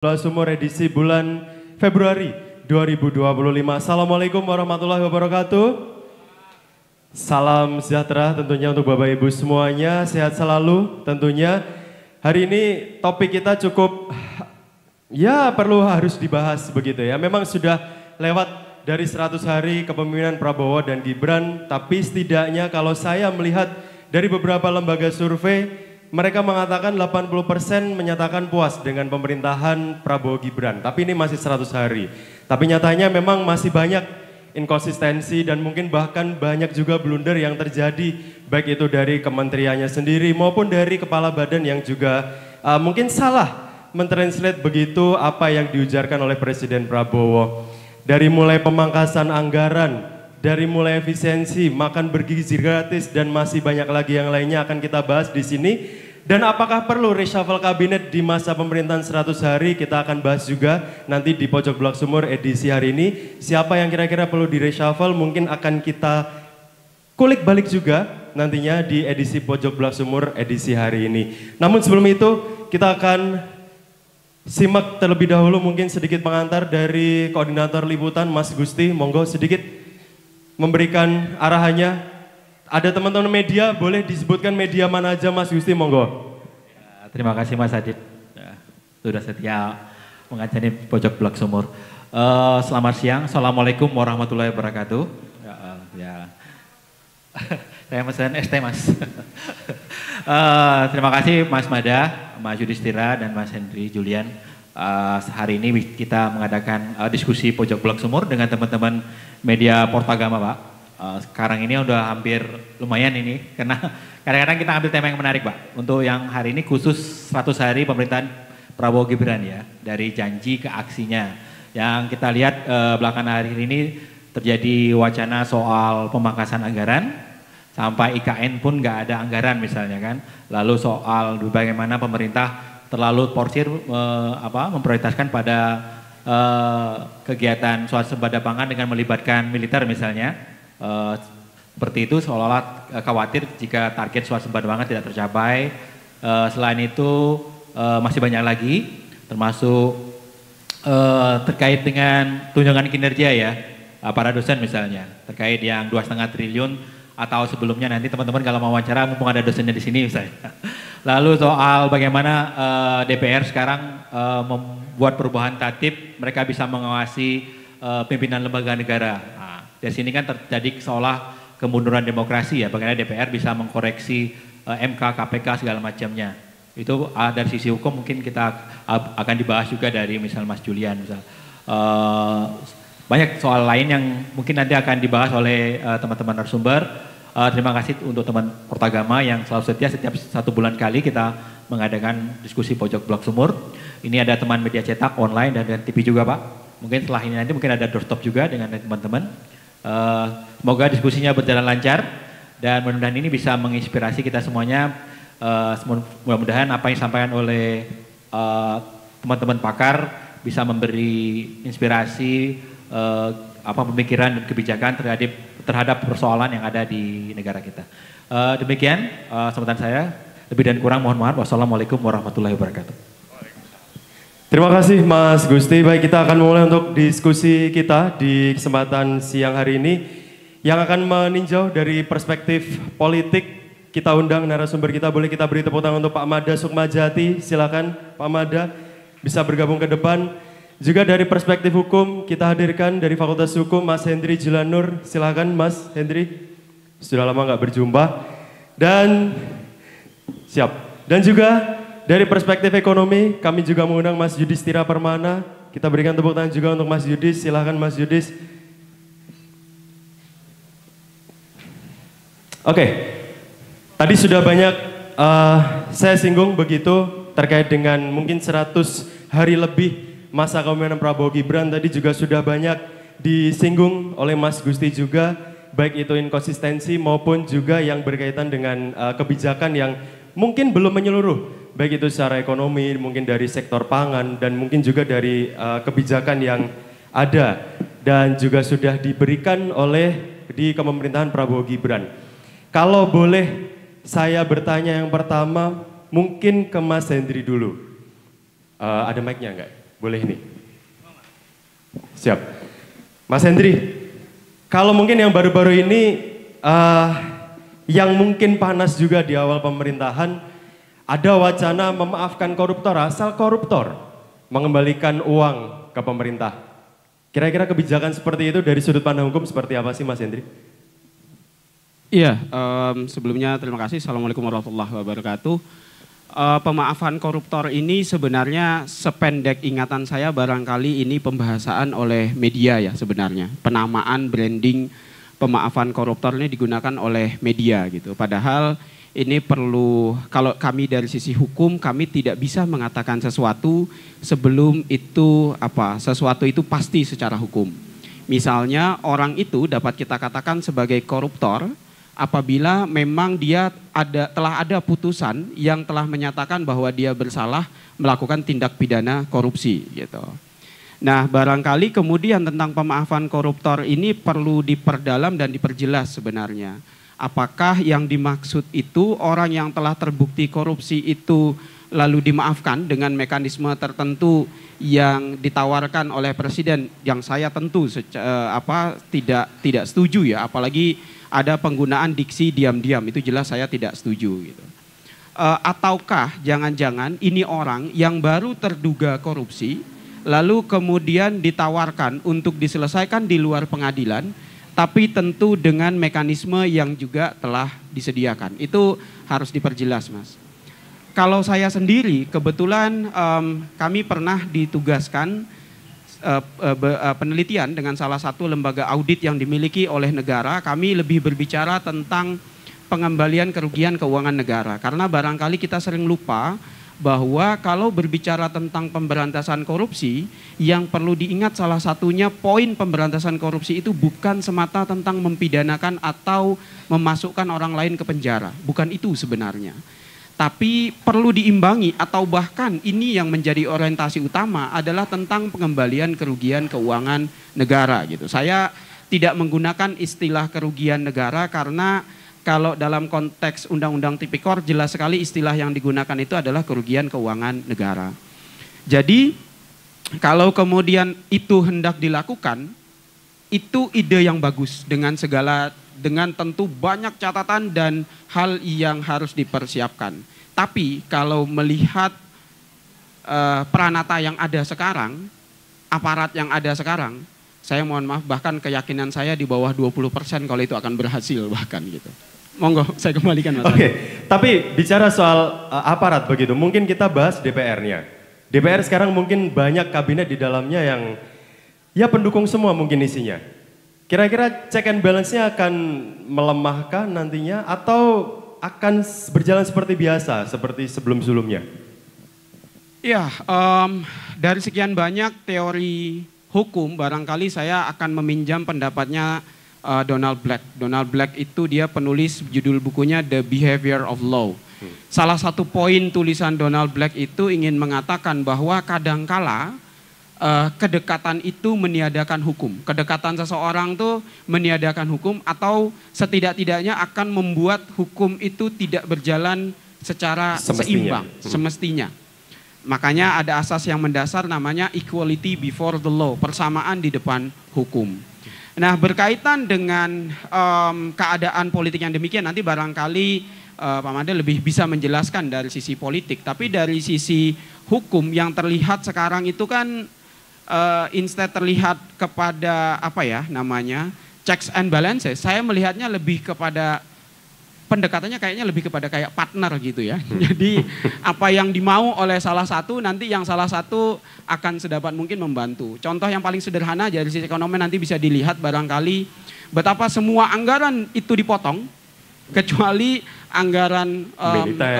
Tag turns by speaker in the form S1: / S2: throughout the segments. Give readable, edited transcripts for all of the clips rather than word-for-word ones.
S1: Sumur edisi bulan Februari 2025. Assalamualaikum warahmatullahi wabarakatuh. Salam sejahtera tentunya untuk Bapak Ibu semuanya, sehat selalu tentunya. Hari ini topik kita cukup harus dibahas begitu ya. Memang sudah lewat dari 100 hari kepemimpinan Prabowo dan Gibran, tapi setidaknya kalau saya melihat dari beberapa lembaga survei, mereka mengatakan 80% menyatakan puas dengan pemerintahan Prabowo Gibran. Tapi ini masih 100 hari. Tapi nyatanya memang masih banyak inkonsistensi dan mungkin bahkan banyak juga blunder yang terjadi. Baik itu dari kementeriannya sendiri maupun dari kepala badan yang juga mungkin salah mentranslate begitu apa yang diujarkan oleh Presiden Prabowo. Dari mulai pemangkasan anggaran, dari mulai efisiensi, makan bergizi gratis, dan masih banyak lagi yang lainnya akan kita bahas di sini. Dan apakah perlu reshuffle kabinet di masa pemerintahan 100 hari, kita akan bahas juga nanti di Pojok Blok Sumur edisi hari ini. Siapa yang kira-kira perlu di reshuffle mungkin akan kita kulik balik juga nantinya di edisi Pojok Blok Sumur edisi hari ini. Namun sebelum itu kita akan simak terlebih dahulu mungkin sedikit pengantar dari koordinator liputan Mas Gusti. Monggo sedikit memberikan arahannya. Ada teman-teman media, boleh disebutkan media mana aja Mas Gusti, monggo.
S2: Ya, terima kasih Mas Adit, ya, sudah setia mengajari Pojok Blok Sumur. Selamat siang, Assalamualaikum warahmatullahi wabarakatuh. Saya mesen ST Mas. Terima kasih Mas Mada, Mas Yudhistira dan Mas Henry Julian. Hari ini kita mengadakan diskusi Pojok Blok Sumur dengan teman-teman media Portagama, Pak. Sekarang ini udah hampir lumayan ini, karena kadang-kadang kita ambil tema yang menarik, Pak. Untuk yang hari ini khusus 100 hari pemerintahan Prabowo Gibran ya, dari janji ke aksinya. Yang kita lihat belakangan hari ini terjadi wacana soal pemangkasan anggaran, sampai IKN pun nggak ada anggaran misalnya kan. Lalu soal bagaimana pemerintah terlalu porsir memprioritaskan pada kegiatan swasembada pangan dengan melibatkan militer misalnya. Seperti itu seolah-olah khawatir jika target swasembada pangan tidak tercapai. Selain itu masih banyak lagi termasuk terkait dengan tunjangan kinerja ya para dosen misalnya, terkait yang 2,5 triliun atau sebelumnya nanti teman-teman kalau mau wawancara mumpung ada dosennya di sini misalnya. Lalu soal bagaimana DPR sekarang membuat perubahan tatib, mereka bisa mengawasi pimpinan lembaga negara. Dari sini kan terjadi seolah kemunduran demokrasi ya, bagaimana DPR bisa mengkoreksi MK, KPK segala macamnya. Itu dari sisi hukum mungkin kita akan dibahas juga dari misal Mas Julian. Banyak soal lain yang mungkin nanti akan dibahas oleh teman-teman narasumber. Terima kasih untuk teman Portagama yang selalu setia setiap 1 bulan kali kita mengadakan diskusi Pojok Blok Sumur. Ini ada teman media cetak online dan TV juga Pak. Mungkin setelah ini nanti mungkin ada doorstop juga dengan teman-teman. Semoga diskusinya berjalan lancar dan mudah-mudahan ini bisa menginspirasi kita semuanya. Mudah-mudahan apa yang disampaikan oleh teman-teman pakar bisa memberi inspirasi pemikiran dan kebijakan terhadap persoalan yang ada di negara kita. Demikian sambutan saya, lebih dan kurang mohon maaf. Wassalamualaikum warahmatullahi wabarakatuh.
S1: Terima kasih Mas Gusti. Baik, kita akan mulai untuk diskusi kita di kesempatan siang hari ini yang akan meninjau dari perspektif politik. Kita undang narasumber kita, boleh kita beri tepuk tangan untuk Pak Mada Sukmajati. Silakan Pak Mada bisa bergabung ke depan. Juga dari perspektif hukum kita hadirkan dari Fakultas Hukum Mas Henry Jilanur. Silakan Mas Henry. Sudah lama nggak berjumpa. Dan siap. Dan juga dari perspektif ekonomi, kami juga mengundang Mas Yudhistira Permana. Kita berikan tepuk tangan juga untuk Mas Yudhis. Silahkan Mas Yudhis. Oke, tadi sudah banyak saya singgung begitu terkait dengan mungkin 100 hari lebih masa kepemimpinan Prabowo Gibran. Tadi juga sudah banyak disinggung oleh Mas Gusti juga, baik itu inkonsistensi maupun juga yang berkaitan dengan kebijakan yang mungkin belum menyeluruh. Baik itu secara ekonomi, mungkin dari sektor pangan, dan mungkin juga dari kebijakan yang ada dan juga sudah diberikan oleh di kepemerintahan Prabowo Gibran. Kalau boleh saya bertanya yang pertama, mungkin ke Mas Hendri dulu. Ada mic-nya enggak? Boleh nih. Siap. Mas Hendri, kalau mungkin yang baru-baru ini yang mungkin panas juga di awal pemerintahan, ada wacana memaafkan koruptor asal koruptor mengembalikan uang ke pemerintah. Kira-kira kebijakan seperti itu dari sudut pandang hukum seperti apa sih Mas Hendri?
S3: Iya, sebelumnya terima kasih. Assalamualaikum warahmatullahi wabarakatuh. Pemaafan koruptor ini sebenarnya sependek ingatan saya barangkali ini pembahasan oleh media ya sebenarnya. Penamaan branding pemaafan koruptor ini digunakan oleh media gitu. Padahal ini perlu, kalau kami dari sisi hukum kami tidak bisa mengatakan sesuatu sebelum itu sesuatu itu pasti secara hukum. Misalnya orang itu dapat kita katakan sebagai koruptor apabila memang dia telah ada putusan yang telah menyatakan bahwa dia bersalah melakukan tindak pidana korupsi gitu. Nah, barangkali kemudian tentang pemaafan koruptor ini perlu diperdalam dan diperjelas sebenarnya. Apakah yang dimaksud itu orang yang telah terbukti korupsi itu lalu dimaafkan dengan mekanisme tertentu yang ditawarkan oleh presiden, yang saya tentu tidak setuju ya, apalagi ada penggunaan diksi diam-diam, itu jelas saya tidak setuju gitu. Ataukah jangan-jangan ini orang yang baru terduga korupsi lalu kemudian ditawarkan untuk diselesaikan di luar pengadilan, tapi tentu dengan mekanisme yang juga telah disediakan. Itu harus diperjelas, Mas. Kalau saya sendiri, kebetulan kami pernah ditugaskan penelitian dengan salah satu lembaga audit yang dimiliki oleh negara. Kami lebih berbicara tentang pengembalian kerugian keuangan negara. Karena barangkali kita sering lupa bahwa kalau berbicara tentang pemberantasan korupsi, yang perlu diingat salah satunya poin pemberantasan korupsi itu bukan semata tentang mempidanakan atau memasukkan orang lain ke penjara. Bukan itu sebenarnya. Tapi perlu diimbangi atau bahkan ini yang menjadi orientasi utama adalah tentang pengembalian kerugian keuangan negara gitu. Saya tidak menggunakan istilah kerugian negara karena kalau dalam konteks Undang-Undang Tipikor jelas sekali istilah yang digunakan itu adalah kerugian keuangan negara. Jadi kalau kemudian itu hendak dilakukan, itu ide yang bagus dengan tentu banyak catatan dan hal yang harus dipersiapkan. Tapi kalau melihat peranata yang ada sekarang, aparat yang ada sekarang, saya mohon maaf bahkan keyakinan saya di bawah 20% kalau itu akan berhasil bahkan gitu. Monggo saya kembalikan Mas.
S1: Oke, tapi bicara soal aparat begitu, mungkin kita bahas DPR-nya. DPR sekarang mungkin banyak kabinet di dalamnya yang ya pendukung semua mungkin isinya. Kira-kira check and balance-nya akan melemahkah nantinya atau akan berjalan seperti biasa, seperti sebelum-sebelumnya?
S3: Ya, dari sekian banyak teori hukum, barangkali saya akan meminjam pendapatnya Donald Black. Donald Black itu dia penulis judul bukunya The Behavior of Law. Salah satu poin tulisan Donald Black itu ingin mengatakan bahwa kadangkala kedekatan itu meniadakan hukum. Kedekatan seseorang tuh meniadakan hukum atau setidak-tidaknya akan membuat hukum itu tidak berjalan secara seimbang, semestinya. Makanya ada asas yang mendasar namanya equality before the law, persamaan di depan hukum. Nah, berkaitan dengan keadaan politik yang demikian, nanti barangkali Pak Made lebih bisa menjelaskan dari sisi politik. Tapi dari sisi hukum yang terlihat sekarang itu kan instead terlihat kepada checks and balances, saya melihatnya lebih kepada pendekatannya kayaknya lebih kepada kayak partner gitu ya. Jadi apa yang dimau oleh salah satu nanti yang salah satu akan sedapat mungkin membantu. Contoh yang paling sederhana dari sisi ekonomi nanti bisa dilihat barangkali betapa semua anggaran itu dipotong kecuali anggaran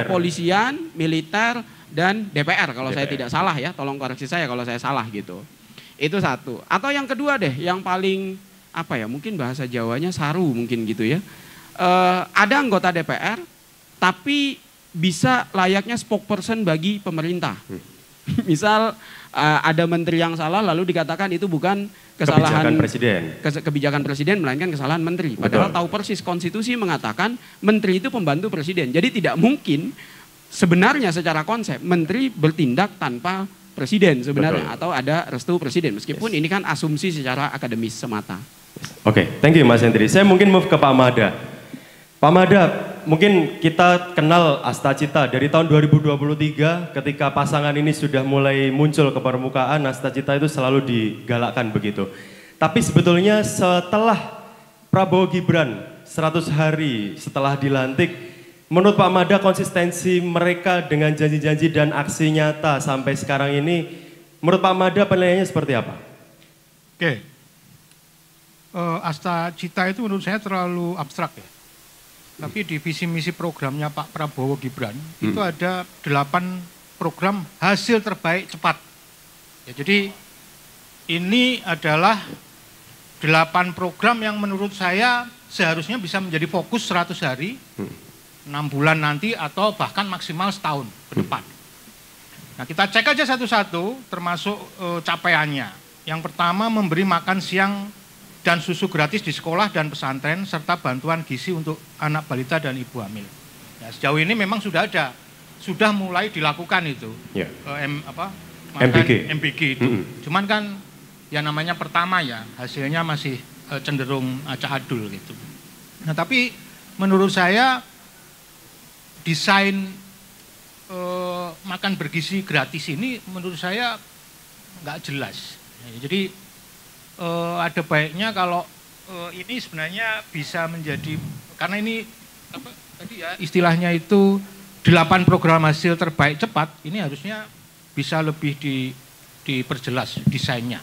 S3: kepolisian, militer dan DPR kalau saya tidak salah ya. Tolong koreksi saya kalau saya salah gitu. Itu satu. Atau yang kedua deh yang paling mungkin bahasa Jawanya saru mungkin gitu ya. Ada anggota DPR tapi bisa layaknya spokesperson bagi pemerintah. Misal ada menteri yang salah lalu dikatakan itu bukan kesalahan kebijakan presiden melainkan kesalahan menteri. Padahal tahu persis konstitusi mengatakan menteri itu pembantu presiden. Jadi tidak mungkin sebenarnya secara konsep menteri bertindak tanpa presiden sebenarnya,
S1: Betul.
S3: atau ada restu presiden, meskipun ini kan asumsi secara akademis semata.
S1: Oke, thank you Mas Hendri. Saya mungkin move ke Pak Mada. Pak Mada, mungkin kita kenal Asta Cita dari tahun 2023 ketika pasangan ini sudah mulai muncul ke permukaan, Asta Cita itu selalu digalakkan begitu. Tapi sebetulnya setelah Prabowo Gibran 100 hari setelah dilantik, menurut Pak Mada konsistensi mereka dengan janji-janji dan aksi nyata sampai sekarang ini, menurut Pak Mada penilaiannya seperti apa?
S4: Oke. Asta Cita itu menurut saya terlalu abstrak ya. Tapi di visi misi programnya Pak Prabowo Gibran itu ada 8 program hasil terbaik cepat. Ya, jadi ini adalah 8 program yang menurut saya seharusnya bisa menjadi fokus 100 hari, 6 bulan nanti atau bahkan maksimal setahun ke depan. Nah, kita cek aja satu-satu termasuk capaiannya. Yang pertama, memberi makan siang dan susu gratis di sekolah dan pesantren serta bantuan gizi untuk anak balita dan ibu hamil. Ya, sejauh ini memang sudah ada, sudah mulai dilakukan itu.
S1: Ya.
S4: MBG itu. Cuman kan ya namanya pertama ya, hasilnya masih cenderung acak adul gitu. Nah, tapi menurut saya desain makan bergizi gratis ini menurut saya nggak jelas. Jadi ada baiknya kalau ini sebenarnya bisa menjadi, karena ini apa tadi ya istilahnya itu 8 program hasil terbaik cepat, ini harusnya bisa lebih diperjelas desainnya.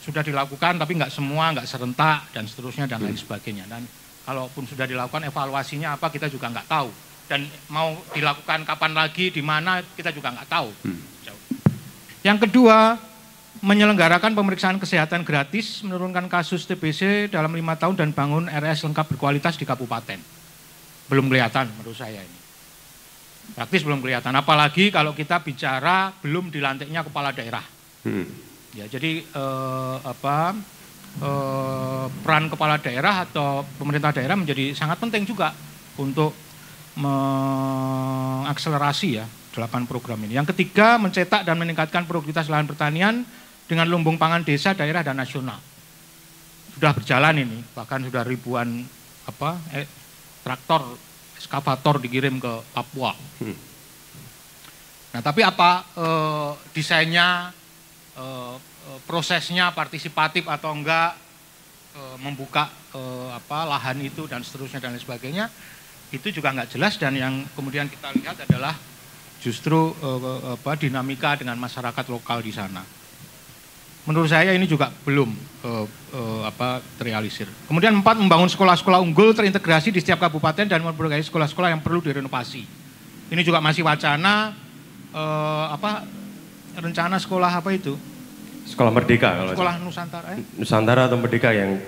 S4: Sudah dilakukan tapi nggak semua, nggak serentak dan seterusnya dan lain sebagainya. Dan kalaupun sudah dilakukan, evaluasinya apa kita juga nggak tahu. Dan mau dilakukan kapan lagi, di mana kita juga nggak tahu. Yang kedua, menyelenggarakan pemeriksaan kesehatan gratis, menurunkan kasus TBC dalam 5 tahun dan bangun RS lengkap berkualitas di kabupaten. Belum kelihatan menurut saya ini. Praktis belum kelihatan, apalagi kalau kita bicara belum dilantiknya kepala daerah. Ya, jadi peran kepala daerah atau pemerintah daerah menjadi sangat penting juga untuk mengakselerasi ya 8 program ini. Yang ketiga, mencetak dan meningkatkan produktivitas lahan pertanian dengan lumbung pangan desa, daerah dan nasional. Sudah berjalan ini, bahkan sudah ribuan traktor, eskavator dikirim ke Papua. Nah, tapi apa desainnya, prosesnya partisipatif atau enggak, membuka lahan itu dan seterusnya dan lain sebagainya, itu juga enggak jelas. Dan yang kemudian kita lihat adalah justru dinamika dengan masyarakat lokal di sana. Menurut saya ini juga belum terrealisir. Kemudian 4, membangun sekolah-sekolah unggul terintegrasi di setiap kabupaten dan memperbaiki sekolah-sekolah yang perlu direnovasi. Ini juga masih wacana, rencana sekolah apa itu?
S1: Sekolah Merdeka kalau
S4: sekolah Nusantara.
S1: Nusantara atau Merdeka yang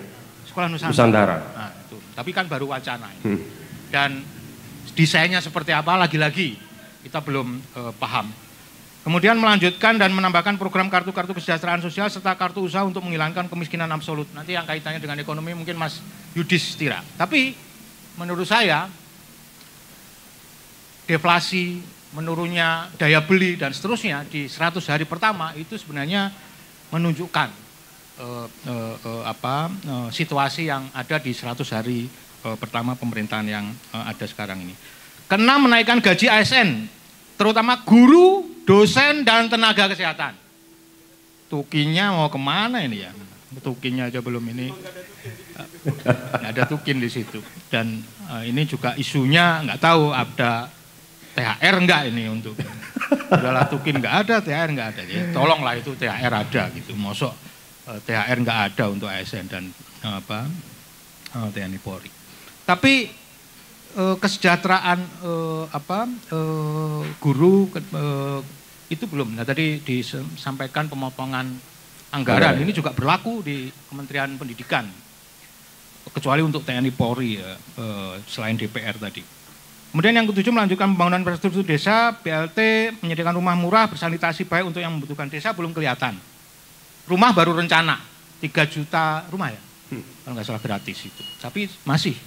S4: Sekolah
S1: Nusantara.
S4: Nah, itu. Tapi kan baru wacana ini. Dan desainnya seperti apa lagi-lagi kita belum paham. Kemudian melanjutkan dan menambahkan program kartu-kartu kesejahteraan sosial serta kartu usaha untuk menghilangkan kemiskinan absolut. Nanti yang kaitannya dengan ekonomi mungkin Mas Yudhistira. Tapi menurut saya deflasi, menurunnya daya beli dan seterusnya di 100 hari pertama itu sebenarnya menunjukkan situasi yang ada di 100 hari pertama pemerintahan yang ada sekarang ini. Keenam, menaikkan gaji ASN, terutama guru, dosen, dan tenaga kesehatan. Tukinnya mau kemana ini ya? Tukinnya aja belum ini. Nggak ada tukin di situ. Dan ini juga isunya nggak tahu ada THR enggak ini untuk. Udahlah tukin nggak ada, THR nggak ada. Ya, tolonglah itu THR ada gitu. Mosok THR nggak ada untuk ASN dan TNI Polri. Tapi kesejahteraan guru itu belum. Nah, tadi disampaikan pemotongan anggaran ini juga berlaku di Kementerian Pendidikan, kecuali untuk TNI Polri ya, selain DPR tadi. Kemudian yang ketujuh, melanjutkan pembangunan infrastruktur desa, BLT, menyediakan rumah murah bersanitasi baik untuk yang membutuhkan desa belum kelihatan. Rumah baru rencana 3 juta rumah ya, kalau nggak salah gratis itu. Tapi masih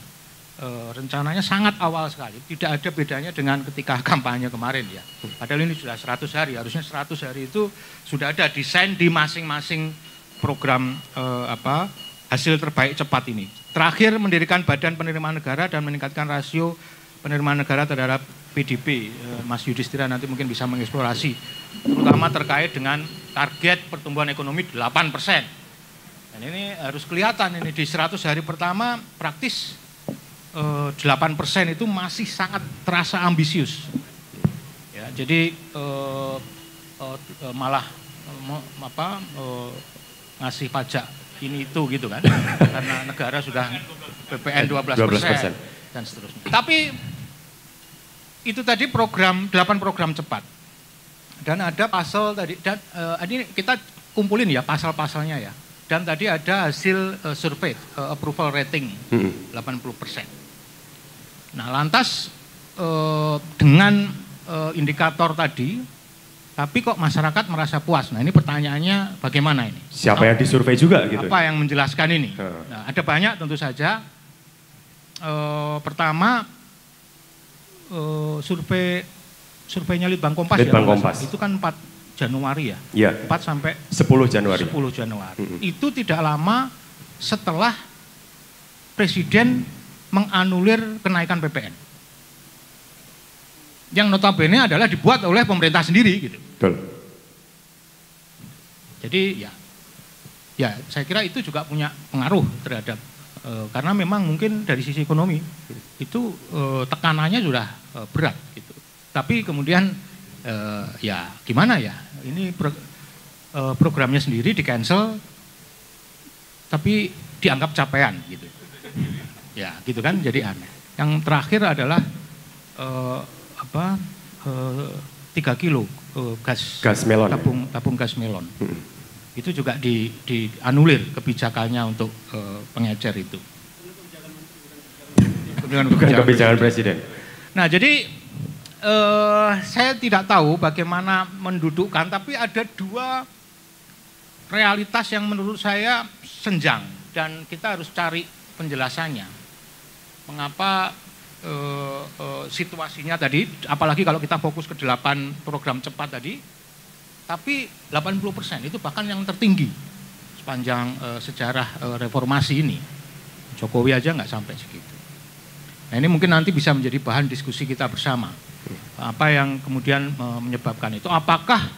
S4: rencananya sangat awal sekali. Tidak ada bedanya dengan ketika kampanye kemarin ya. Padahal ini sudah 100 hari, harusnya 100 hari itu sudah ada desain di masing-masing program hasil terbaik cepat ini. Terakhir mendirikan Badan Penerimaan Negara dan meningkatkan rasio penerimaan negara terhadap PDB. Mas Yudhistira nanti mungkin bisa mengeksplorasi, terutama terkait dengan target pertumbuhan ekonomi 8%. Dan ini harus kelihatan ini di 100 hari pertama praktis 8% itu masih sangat terasa ambisius. Ya, jadi malah ngasih pajak ini itu gitu kan, karena negara sudah PPN 12% dan seterusnya. Tapi itu tadi 8 program cepat. Dan ada pasal tadi, dan ini kita kumpulin ya pasal-pasalnya ya. Dan tadi ada hasil survei approval rating 80%. Nah lantas dengan indikator tadi, tapi kok masyarakat merasa puas. Nah ini pertanyaannya bagaimana ini?
S1: Siapa yang disurvei juga gitu?
S4: Apa yang menjelaskan ini? Nah, ada banyak tentu saja. Pertama surveinya Litbang Kompas
S1: Litbang
S4: ya,
S1: Kompas.
S4: Itu kan 4 Januari ya?
S1: Iya.
S4: 4 sampai
S1: 10 Januari.
S4: 10 Januari. Itu tidak lama setelah Presiden menganulir kenaikan PPN. Yang notabene adalah dibuat oleh pemerintah sendiri gitu.
S1: Betul.
S4: Jadi ya saya kira itu juga punya pengaruh terhadap karena memang mungkin dari sisi ekonomi itu tekanannya sudah berat gitu. Tapi kemudian ya gimana ya, ini programnya sendiri di cancel tapi dianggap capaian gitu. Ya gitu kan, jadi aneh. Yang terakhir adalah 3 kilo gas
S1: melon,
S4: tabung gas melon. Itu juga dianulir kebijakannya untuk pengecer itu.
S1: Bukan kebijakan Presiden.
S4: Nah jadi saya tidak tahu bagaimana mendudukkan, tapi ada 2 realitas yang menurut saya senjang dan kita harus cari penjelasannya. Mengapa situasinya tadi, apalagi kalau kita fokus ke 8 program cepat tadi, tapi 80% itu bahkan yang tertinggi sepanjang sejarah reformasi ini. Jokowi aja nggak sampai segitu. Nah ini mungkin nanti bisa menjadi bahan diskusi kita bersama. Apa yang kemudian menyebabkan itu? Apakah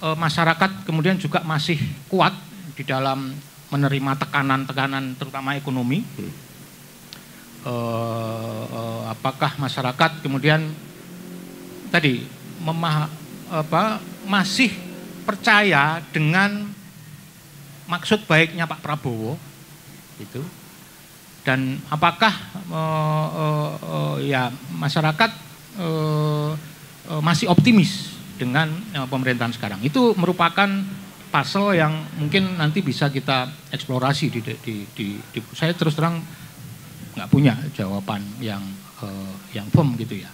S4: masyarakat kemudian juga masih kuat di dalam menerima tekanan-tekanan terutama ekonomi? Apakah masyarakat kemudian tadi masih percaya dengan maksud baiknya Pak Prabowo itu, dan apakah ya masyarakat masih optimis dengan pemerintahan sekarang? Itu merupakan puzzle yang mungkin nanti bisa kita eksplorasi di saya terus terang nggak punya jawaban yang firm gitu ya,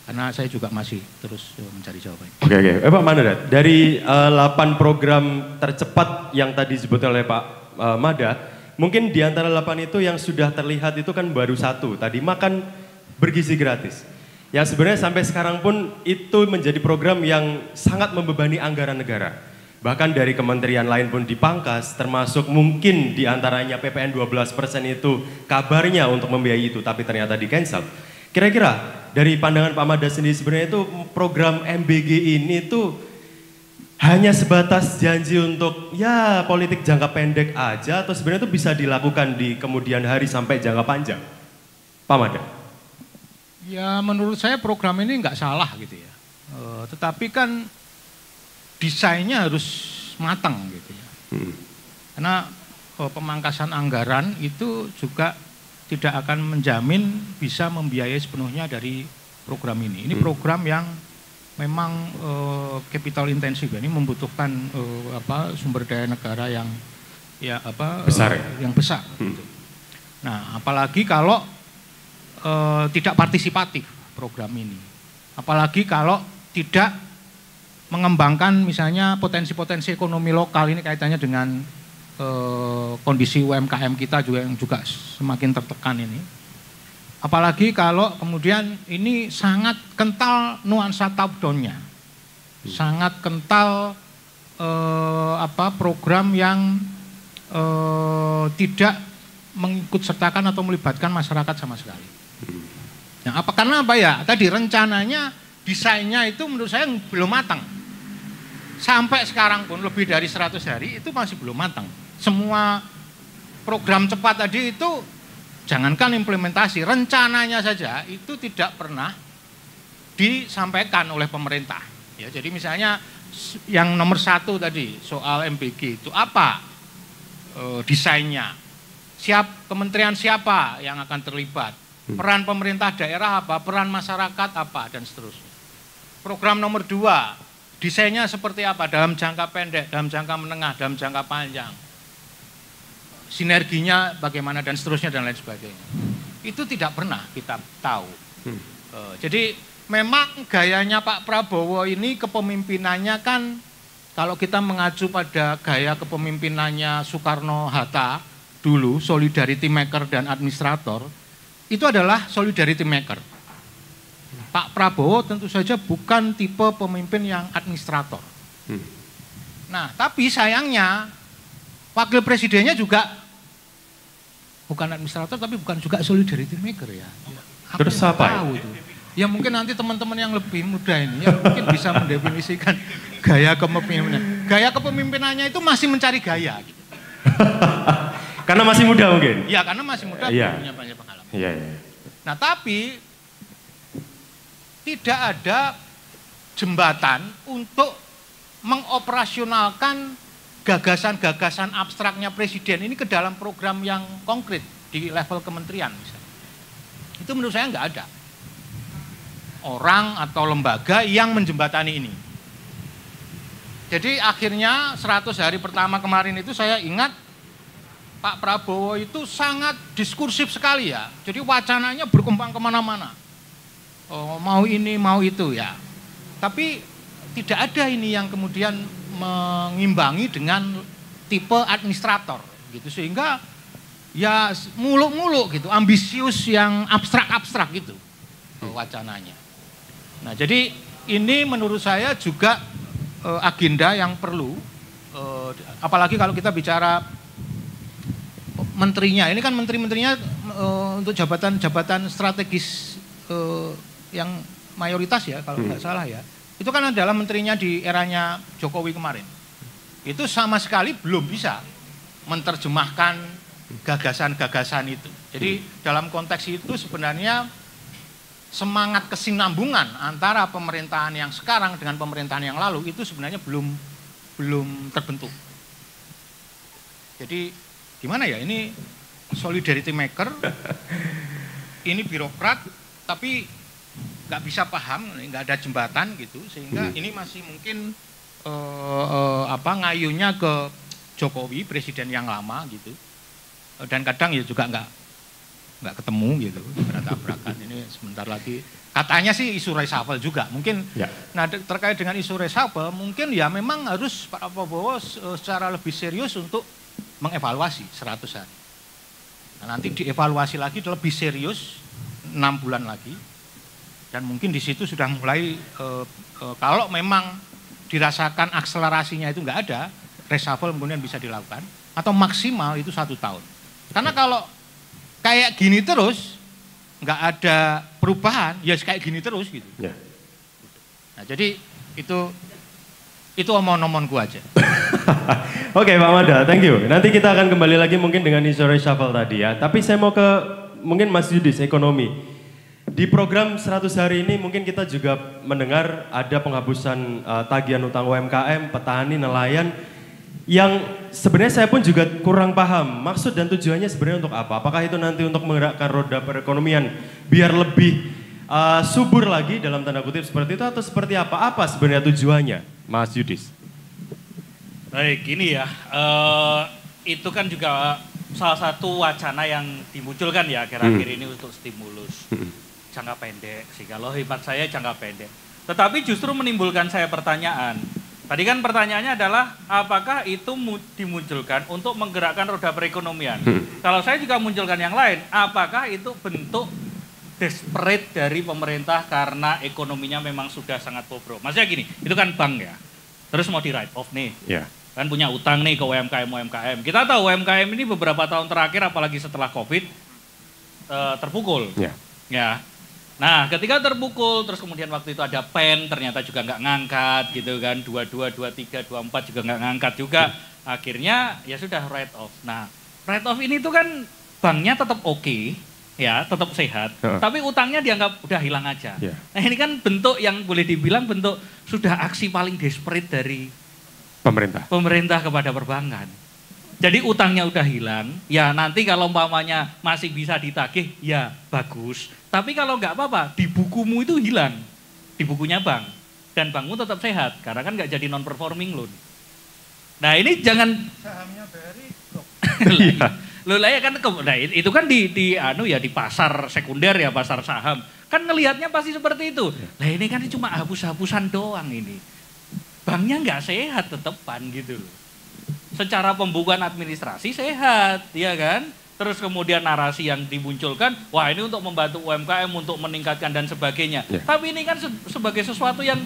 S4: karena saya juga masih terus mencari jawaban.
S1: Oke. Pak Mada, dari 8 program tercepat yang tadi disebut oleh Pak Mada, mungkin di antara 8 itu yang sudah terlihat itu kan baru 1 tadi, makan bergizi gratis. Yang sebenarnya sampai sekarang pun itu menjadi program yang sangat membebani anggaran negara. Bahkan dari kementerian lain pun dipangkas, termasuk mungkin diantaranya PPN 12% itu kabarnya untuk membiayai itu, tapi ternyata di-cancel. Kira-kira dari pandangan Pak Mada sendiri sebenarnya itu program MBG ini itu hanya sebatas janji untuk ya politik jangka pendek aja, atau sebenarnya itu bisa dilakukan di kemudian hari sampai jangka panjang? Pak Mada.
S4: Ya menurut saya program ini nggak salah gitu ya, tetapi kan desainnya harus matang gitu ya. Karena pemangkasan anggaran itu juga tidak akan menjamin bisa membiayai sepenuhnya dari program ini. Ini program yang memang capital intensif, ini membutuhkan sumber daya negara yang
S1: besar,
S4: yang besar. Gitu. Nah, apalagi kalau tidak partisipatif program ini, apalagi kalau tidak mengembangkan misalnya potensi-potensi ekonomi lokal, ini kaitannya dengan kondisi UMKM kita juga yang juga semakin tertekan ini. Apalagi kalau kemudian ini sangat kental nuansa top down-nya. Sangat kental program yang tidak mengikut sertakan atau melibatkan masyarakat sama sekali. Nah, karena apa ya? Tadi rencananya, desainnya itu menurut saya belum matang. Sampai sekarang pun lebih dari 100 hari itu masih belum matang. Semua program cepat tadi itu jangankan implementasi, rencananya saja itu tidak pernah disampaikan oleh pemerintah. Ya, jadi misalnya yang nomor 1 tadi soal MBG itu apa desainnya, kementerian siapa yang akan terlibat, peran pemerintah daerah apa, peran masyarakat apa, dan seterusnya. Program nomor 2 desainnya seperti apa dalam jangka pendek, dalam jangka menengah, dalam jangka panjang. Sinerginya bagaimana dan seterusnya dan lain sebagainya. Itu tidak pernah kita tahu. Jadi memang gayanya Pak Prabowo ini kepemimpinannya kan kalau kita mengacu pada gaya kepemimpinannya Soekarno-Hatta dulu, solidarity maker dan administrator, itu adalah solidarity maker. Pak Prabowo tentu saja bukan tipe pemimpin yang administrator. Nah, tapi sayangnya wakil presidennya juga bukan administrator, tapi bukan juga solidarity maker ya.
S1: Terus apa
S4: tahu itu? Ya mungkin nanti teman-teman yang lebih muda ini yang mungkin bisa mendefinisikan gaya kepemimpinan. Gaya kepemimpinannya itu masih mencari gaya. Gitu.
S1: Karena masih muda mungkin?
S4: Iya, karena masih muda, punya banyak pengalaman.
S1: Iya.
S4: Nah, tapi tidak ada jembatan untuk mengoperasionalkan gagasan-gagasan abstraknya presiden ini ke dalam program yang konkret di level kementerian misalnya. Itu menurut saya nggak ada orang atau lembaga yang menjembatani ini. Jadi akhirnya 100 hari pertama kemarin itu saya ingat Pak Prabowo itu sangat diskursif sekali ya. Jadi wacananya berkembang kemana-mana. Oh, mau ini, mau itu ya. Tapi tidak ada ini yang kemudian mengimbangi dengan tipe administrator gitu. Sehingga ya muluk-muluk gitu, ambisius yang abstrak-abstrak gitu wacananya. Nah, jadi ini menurut saya juga agenda yang perlu, apalagi kalau kita bicara menterinya. Ini kan menteri-menterinya untuk jabatan-jabatan strategis yang mayoritas ya kalau nggak salah ya. Itu kan adalah menterinya di eranya Jokowi kemarin. Itu sama sekali belum bisa menerjemahkan gagasan-gagasan itu. Jadi dalam konteks itu sebenarnya semangat kesinambungan antara pemerintahan yang sekarang dengan pemerintahan yang lalu itu sebenarnya belum terbentuk. Jadi gimana ya, ini solidarity maker, ini birokrat, tapi nggak bisa paham, nggak ada jembatan gitu, sehingga ini masih mungkin ngayunya ke Jokowi, presiden yang lama gitu, dan kadang ya juga nggak ketemu gitu, bertabrakan. Ini sebentar lagi katanya sih isu reshuffle juga mungkin. Ya. Nah, terkait dengan isu reshuffle mungkin ya memang harus Pak Prabowo secara lebih serius untuk mengevaluasi 100 hari. Nah, nanti dievaluasi lagi lebih serius 6 bulan lagi. Dan mungkin di situ sudah mulai kalau memang dirasakan akselerasinya itu nggak ada, reshuffle kemudian bisa dilakukan atau maksimal itu 1 tahun. Karena kalau kayak gini terus nggak ada perubahan, ya kayak gini terus gitu. Ya. Nah, jadi itu omong-omongku aja.
S1: Oke, Pak Mada, thank you. Nanti kita akan kembali lagi mungkin dengan isu reshuffle tadi ya. Tapi saya mau ke mungkin Mas Yudis, ekonomi. Di program 100 hari ini mungkin kita juga mendengar ada penghapusan tagihan utang UMKM, petani, nelayan yang sebenarnya saya pun juga kurang paham maksud dan tujuannya sebenarnya untuk apa. Apakah itu nanti untuk menggerakkan roda perekonomian biar lebih subur lagi dalam tanda kutip seperti itu atau seperti apa? Apa sebenarnya tujuannya, Mas Yudis?
S5: Baik, ini ya, itu kan juga salah satu wacana yang dimunculkan ya akhir-akhir ini untuk stimulus jangka pendek, sih kalau hemat saya jangka pendek. Tetapi justru menimbulkan saya pertanyaan. Tadi kan pertanyaannya adalah apakah itu dimunculkan untuk menggerakkan roda perekonomian? Kalau saya juga munculkan yang lain, apakah itu bentuk desperate dari pemerintah karena ekonominya memang sudah sangat bobrok. Maksudnya gini, itu kan bank ya, terus mau di write off nih, kan punya utang nih ke UMKM. Kita tahu UMKM ini beberapa tahun terakhir, apalagi setelah COVID, terpukul. Ya. Nah, ketika terpukul, terus kemudian waktu itu ada PEN, ternyata juga nggak ngangkat gitu kan, 22, 23, 24 juga nggak ngangkat juga. Akhirnya ya sudah write off. Nah, write off ini tuh kan banknya tetap oke, ya tetap sehat, tapi utangnya dianggap udah hilang aja. Nah ini kan bentuk yang boleh dibilang bentuk sudah aksi paling desperate dari pemerintah kepada perbankan. Jadi utangnya udah hilang, ya nanti kalau umpamanya masih bisa ditagih, ya bagus. Tapi kalau nggak apa-apa, di bukumu itu hilang, di bukunya bank. Dan bankmu tetap sehat, karena kan nggak jadi non-performing loan. Nah ini jangan... Sahamnya BRI, Loh lah ya kan, nah itu kan di pasar sekunder ya, pasar saham. Kan ngelihatnya pasti seperti itu. Nah ini kan cuma hapus-hapusan doang ini. Banknya nggak sehat tetepan gitu loh. Secara pembukuan administrasi sehat, ya kan? Terus kemudian narasi yang dimunculkan, wah ini untuk membantu UMKM, untuk meningkatkan dan sebagainya. Tapi ini kan sebagai sesuatu yang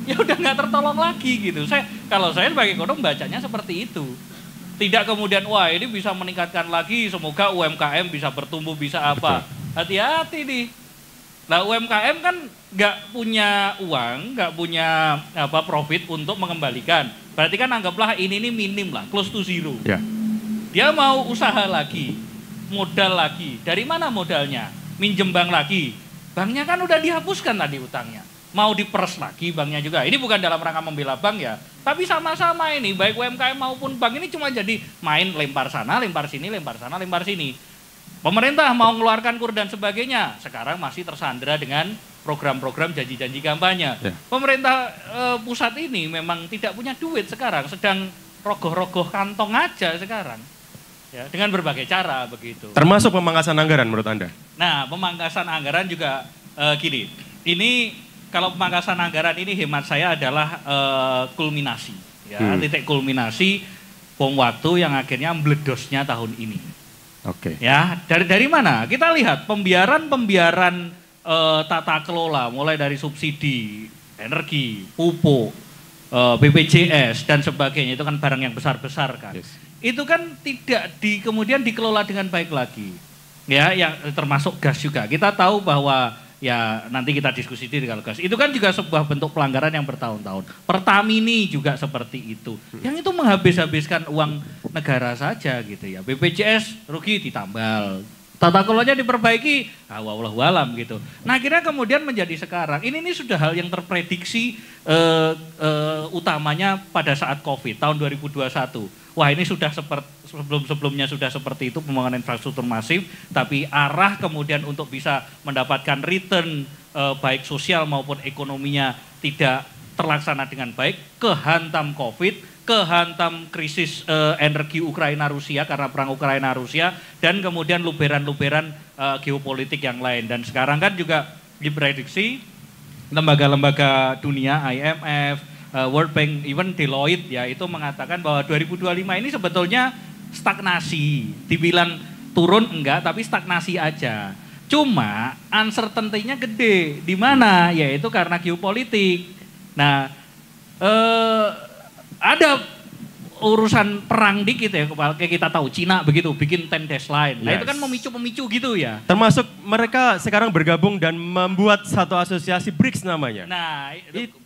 S5: ya udah nggak tertolong lagi gitu. Kalau saya sebagai ekonom bacanya seperti itu. Tidak kemudian, wah ini bisa meningkatkan lagi, semoga UMKM bisa bertumbuh, bisa apa. Hati-hati nih. Nah UMKM kan nggak punya uang, nggak punya profit untuk mengembalikan. Berarti kan anggaplah ini minim lah, close to zero. Dia mau usaha lagi, modal lagi. Dari mana modalnya? Minjem bank lagi. Banknya kan udah dihapuskan tadi utangnya. Mau diperes lagi banknya juga. Ini bukan dalam rangka membela bank ya. Tapi sama-sama ini, baik UMKM maupun bank ini cuma jadi main lempar sana, lempar sini, lempar sana, lempar sini. Pemerintah mau mengeluarkan kur dan sebagainya. Sekarang masih tersandera dengan program-program janji-janji kampanye. Pemerintah pusat ini memang tidak punya duit sekarang. Sedang rogoh-rogoh kantong aja sekarang. Ya, dengan berbagai cara begitu.
S1: Termasuk pemangkasan anggaran menurut Anda?
S5: Nah, pemangkasan anggaran juga gini. Ini kalau pemangkasan anggaran ini hemat saya adalah kulminasi, ya, titik kulminasi bom waktu yang akhirnya meledosnya tahun ini. Ya, dari mana? Kita lihat pembiaran tata kelola, mulai dari subsidi, energi, pupuk, BPJS dan sebagainya, itu kan barang yang besar-besar kan. Itu kan tidak kemudian dikelola dengan baik lagi. Ya, yang termasuk gas juga. Kita tahu bahwa ya nanti kita diskusi di kalau gas. Itu kan juga sebuah bentuk pelanggaran yang bertahun-tahun. Pertamini juga seperti itu. Yang itu menghabis-habiskan uang negara saja gitu ya. BPJS rugi ditambal. Tata kelolanya diperbaiki, wallahualam gitu. Nah akhirnya kemudian menjadi sekarang. Ini sudah hal yang terprediksi utamanya pada saat COVID tahun 2021. Wah ini sudah sebelumnya sudah seperti itu pembangunan infrastruktur masif, tapi arah kemudian untuk bisa mendapatkan return baik sosial maupun ekonominya tidak terlaksana dengan baik, kehantam COVID, kehantam krisis energi Ukraina-Rusia karena perang Ukraina-Rusia, dan kemudian luberan-luberan geopolitik yang lain. Dan sekarang kan juga diprediksi lembaga-lembaga dunia, IMF, World Bank, even Deloitte ya itu mengatakan bahwa 2025 ini sebetulnya stagnasi. Dibilang turun enggak, tapi stagnasi aja. Cuma uncertainty-nya gede. Di mana? Yaitu karena geopolitik. Nah, ada urusan perang dikit ya, kayak kita tahu Cina begitu bikin 10 dash line. Nah itu kan memicu gitu ya.
S1: Termasuk mereka sekarang bergabung dan membuat satu asosiasi BRICS namanya.
S5: Nah,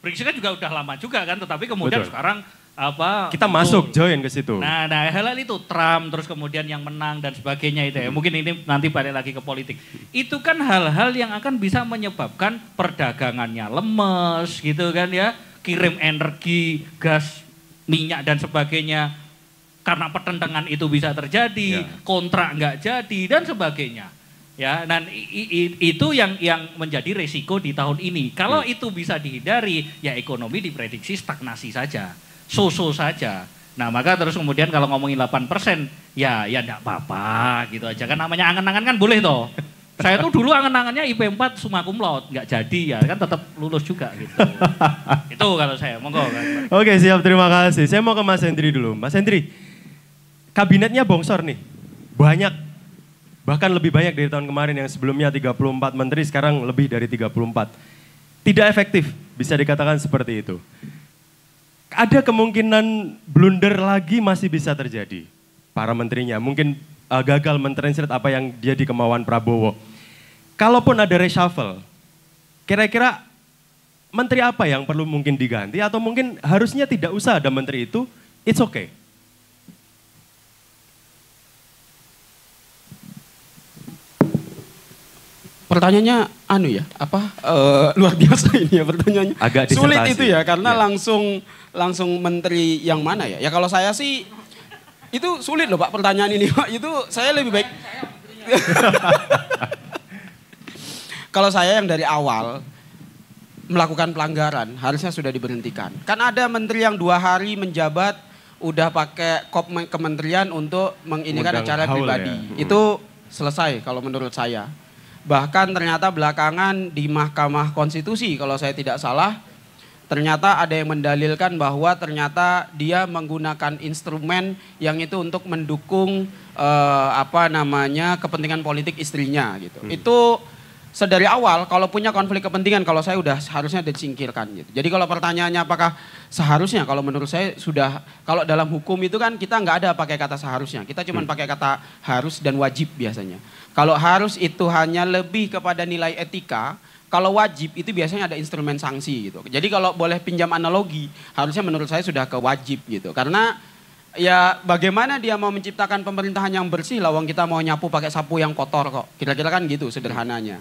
S5: BRICS kan juga udah lama juga kan, tetapi kemudian sekarang
S1: kita masuk join ke situ.
S5: Nah hal itu Trump terus kemudian yang menang dan sebagainya itu ya. Mungkin ini nanti balik lagi ke politik. Itu kan hal-hal yang akan bisa menyebabkan perdagangannya lemes gitu kan ya. Kirim energi, gas, minyak dan sebagainya karena pertentangan itu bisa terjadi, kontrak nggak jadi dan sebagainya. Ya, dan itu yang menjadi resiko di tahun ini. Kalau itu bisa dihindari, ya ekonomi diprediksi stagnasi saja, so-so saja. Nah maka terus kemudian kalau ngomongin 8%, ya enggak apa-apa gitu aja kan, namanya angan-angan kan boleh toh. Saya tuh dulu angan-angannya IP 4 summa cum laude, nggak jadi ya kan tetap lulus juga gitu. Itu kalau saya, monggo.
S1: Oke siap, terima kasih. Saya mau ke Mas Hendri dulu. Mas Hendri, kabinetnya bongsor nih, Bahkan lebih banyak dari tahun kemarin yang sebelumnya 34 menteri, sekarang lebih dari 34. Tidak efektif, bisa dikatakan seperti itu. Ada kemungkinan blunder lagi masih bisa terjadi. Para menterinya mungkin gagal mentranslate apa yang jadi kemauan Prabowo. Kalaupun ada reshuffle, kira-kira menteri apa yang perlu mungkin diganti atau mungkin harusnya tidak usah ada menteri itu, it's okay.
S3: Pertanyaannya luar biasa ini ya pertanyaannya.
S1: Agak
S3: sulit
S1: disertasi.
S3: itu ya karena
S1: Ya.
S3: langsung menteri yang mana ya? Ya kalau saya sih itu sulit loh Pak pertanyaan ini Pak. Itu saya lebih baik. Kalau saya yang dari awal melakukan pelanggaran harusnya sudah diberhentikan. Kan ada menteri yang 2 hari menjabat udah pakai kop kementerian untuk menginikan
S1: Undang
S3: acara
S1: haul
S3: pribadi.
S1: ya.
S3: Itu selesai kalau menurut saya. Bahkan ternyata belakangan di Mahkamah Konstitusi kalau saya tidak salah, ternyata ada yang mendalilkan bahwa ternyata dia menggunakan instrumen yang itu untuk mendukung kepentingan politik istrinya gitu. Itu sedari awal kalau punya konflik kepentingan kalau saya udah harusnya disingkirkan gitu. Jadi kalau pertanyaannya apakah seharusnya, kalau menurut saya sudah, kalau dalam hukum itu kan kita nggak ada pakai kata seharusnya, kita cuma pakai kata harus dan wajib biasanya. Kalau harus itu hanya lebih kepada nilai etika, kalau wajib itu biasanya ada instrumen sanksi gitu. Jadi kalau boleh pinjam analogi, harusnya menurut saya sudah ke wajib gitu. Karena ya bagaimana dia mau menciptakan pemerintahan yang bersih, lawang kita mau nyapu pakai sapu yang kotor kok. Kira-kira kan gitu sederhananya.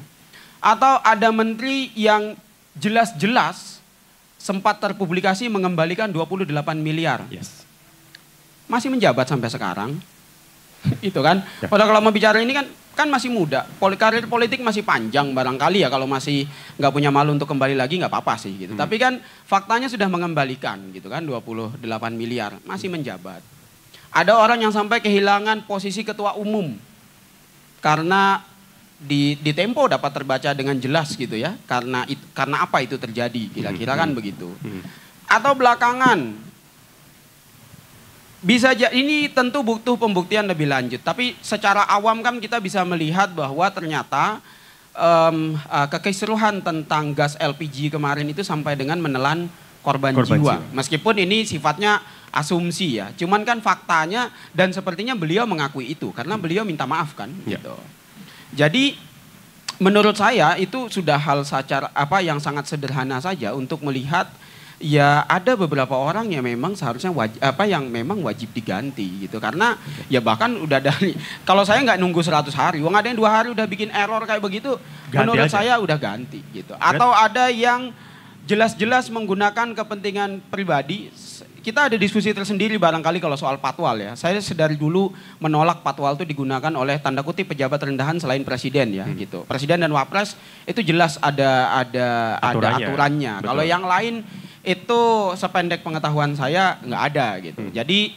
S3: Atau ada menteri yang jelas-jelas sempat terpublikasi mengembalikan 28 miliar.
S1: Yes.
S3: Masih menjabat sampai sekarang. Itu kan. Padahal kalau mau bicara ini kan masih muda. Karir politik masih panjang barangkali ya, kalau masih nggak punya malu untuk kembali lagi nggak apa-apa sih gitu. Tapi kan faktanya sudah mengembalikan gitu kan 28 miliar, masih menjabat. Ada orang yang sampai kehilangan posisi ketua umum karena di Tempo dapat terbaca dengan jelas gitu ya, karena apa itu terjadi, kira-kira kan begitu. Atau belakangan bisa ini tentu butuh pembuktian lebih lanjut, tapi secara awam kan kita bisa melihat bahwa ternyata kekisruhan tentang gas LPG kemarin itu sampai dengan menelan korban jiwa. Meskipun ini sifatnya asumsi ya, cuman kan faktanya dan sepertinya beliau mengakui itu karena beliau minta maaf kan gitu. Jadi menurut saya itu sudah hal yang sangat sederhana saja untuk melihat ya ada beberapa orang yang memang seharusnya memang wajib diganti gitu, karena ya bahkan udah dari, kalau saya nggak nunggu 100 hari, wong ada yang 2 hari udah bikin error kayak begitu, menurut saya udah ganti gitu. Atau ada yang jelas-jelas menggunakan kepentingan pribadi. Kita ada diskusi tersendiri barangkali kalau soal patwal ya. Saya dari dulu menolak patwal itu digunakan oleh tanda kutip pejabat rendahan selain presiden ya gitu. Presiden dan wapres itu jelas ada aturannya. Kalau yang lain itu sependek pengetahuan saya nggak ada gitu. Jadi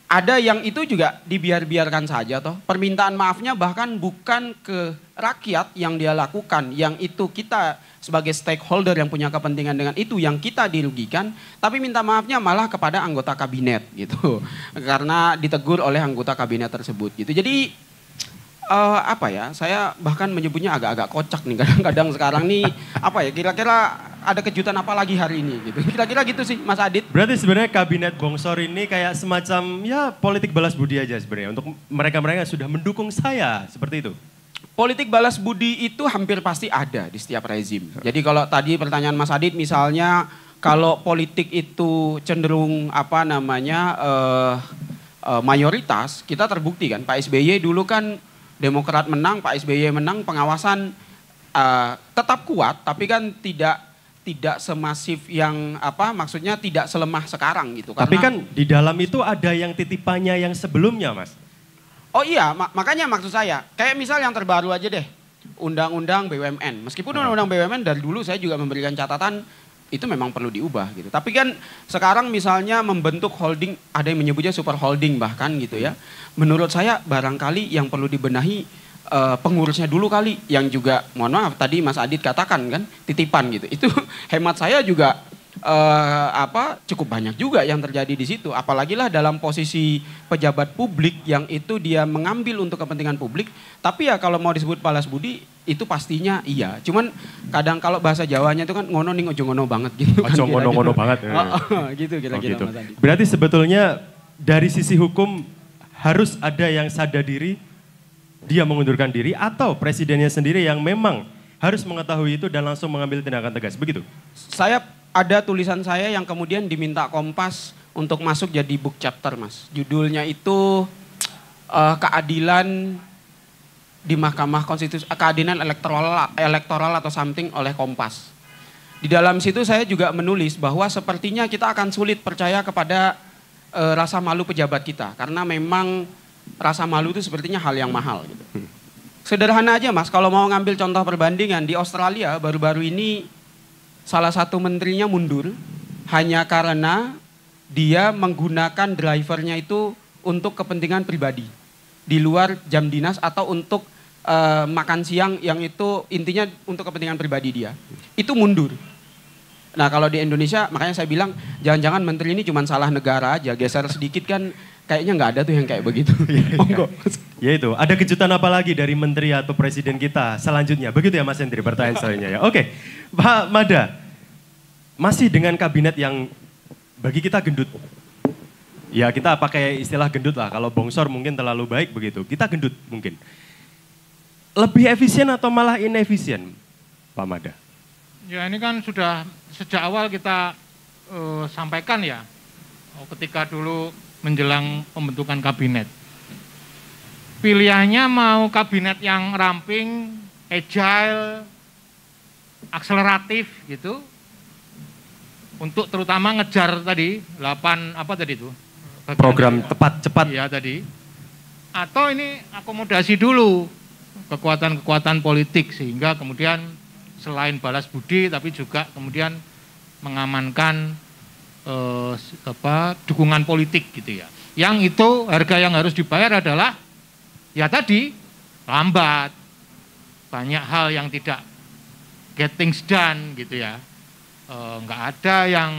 S3: ada yang itu juga dibiarkan saja toh. Permintaan maafnya bahkan bukan ke rakyat yang dia lakukan, yang itu kita sebagai stakeholder yang punya kepentingan dengan itu yang kita dirugikan, tapi minta maafnya malah kepada anggota kabinet gitu. Karena ditegur oleh anggota kabinet tersebut gitu. Jadi saya bahkan menyebutnya agak-agak kocak nih kadang-kadang sekarang nih kira-kira ada kejutan apa lagi hari ini gitu. Kira-kira gitu sih Mas Adit.
S1: Berarti sebenarnya kabinet Bongsor ini kayak semacam ya politik balas budi aja sebenarnya untuk mereka-mereka sudah mendukung saya, seperti itu.
S3: Politik balas budi itu hampir pasti ada di setiap rezim. Jadi kalau tadi pertanyaan Mas Adit misalnya kalau politik itu cenderung mayoritas, kita terbukti kan Pak SBY dulu kan Demokrat menang, Pak SBY menang, pengawasan tetap kuat, tapi kan tidak semasif yang maksudnya tidak selemah sekarang gitu.
S1: Tapi kan di dalam itu ada yang titipannya yang sebelumnya, Mas.
S3: Oh iya, makanya maksud saya, kayak misal yang terbaru aja deh, Undang-Undang BUMN. Meskipun Undang-Undang BUMN dari dulu saya juga memberikan catatan itu memang perlu diubah gitu. Tapi kan sekarang misalnya membentuk holding, ada yang menyebutnya super holding bahkan gitu ya. Menurut saya barangkali yang perlu dibenahi pengurusnya dulu kali, yang juga mohon maaf tadi Mas Adit katakan kan titipan gitu. Itu hemat saya juga cukup banyak juga yang terjadi di situ. Apalagi lah dalam posisi pejabat publik yang itu dia mengambil untuk kepentingan publik. Tapi ya kalau mau disebut balas budi itu pastinya iya. Cuman kadang kalau bahasa Jawanya itu kan ngono ning ojo ngono banget gitu kan.
S1: Ojo ngono-ngono banget.
S3: Gitu kira-kira
S1: gitu.
S3: Mas Andi.
S1: Berarti sebetulnya dari sisi hukum harus ada yang sadar diri, dia mengundurkan diri, atau presidennya sendiri yang memang harus mengetahui itu dan langsung mengambil tindakan tegas, begitu?
S3: Saya ada tulisan saya yang kemudian diminta Kompas untuk masuk jadi book chapter, Mas. Judulnya itu keadilan di Mahkamah Konstitusi, keadilan elektoral atau something oleh Kompas. Di dalam situ saya juga menulis bahwa sepertinya kita akan sulit percaya kepada rasa malu pejabat kita, karena memang rasa malu itu sepertinya hal yang mahal gitu. Sederhana aja Mas, kalau mau ngambil contoh perbandingan di Australia baru-baru ini salah satu menterinya mundur hanya karena dia menggunakan drivernya itu untuk kepentingan pribadi di luar jam dinas atau untuk makan siang yang itu intinya untuk kepentingan pribadi dia. Itu mundur. Nah kalau di Indonesia makanya saya bilang jangan-jangan menteri ini cuma salah negara aja, geser sedikit kan kayaknya nggak ada tuh yang kayak begitu.
S1: Ya itu, ada kejutan apa lagi dari menteri atau presiden kita selanjutnya? Begitu ya Mas Hendri, pertanyaan selanjutnya ya. Oke, Pak Mada, masih dengan kabinet yang bagi kita gendut. Ya kita pakai istilah gendut lah, kalau bongsor mungkin terlalu baik begitu, kita gendut mungkin. Lebih efisien atau malah inefisien, Pak Mada?
S4: Ya ini kan sudah sejak awal kita sampaikan ya, ketika dulu menjelang pembentukan kabinet. Pilihannya mau kabinet yang ramping, agile, akseleratif gitu, untuk terutama ngejar tadi 8 apa tadi itu?
S1: Program tepat cepat.
S4: Iya tadi. Atau ini akomodasi dulu kekuatan-kekuatan politik sehingga kemudian selain balas budi tapi juga kemudian mengamankan dukungan politik gitu ya. Yang itu harga yang harus dibayar adalah ya tadi lambat, banyak hal yang tidak get things done gitu ya. Nggak ada yang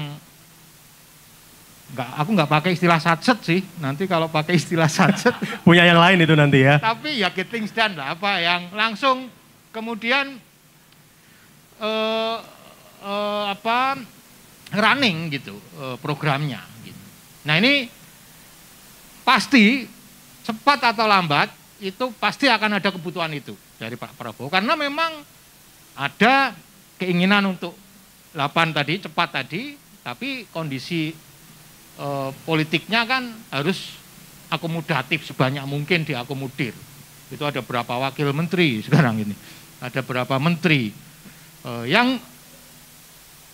S4: aku nggak pakai istilah satset sih. Nanti kalau pakai istilah satset
S1: punya yang lain itu nanti ya.
S4: Tapi ya get things done lah, apa yang langsung kemudian running gitu programnya gitu. Nah ini pasti cepat atau lambat itu pasti akan ada kebutuhan itu dari Pak Prabowo karena memang ada keinginan untuk 8 tadi cepat tadi, tapi kondisi politiknya kan harus akomodatif sebanyak mungkin diakomodir. Itu ada berapa wakil menteri sekarang ini, ada berapa menteri yang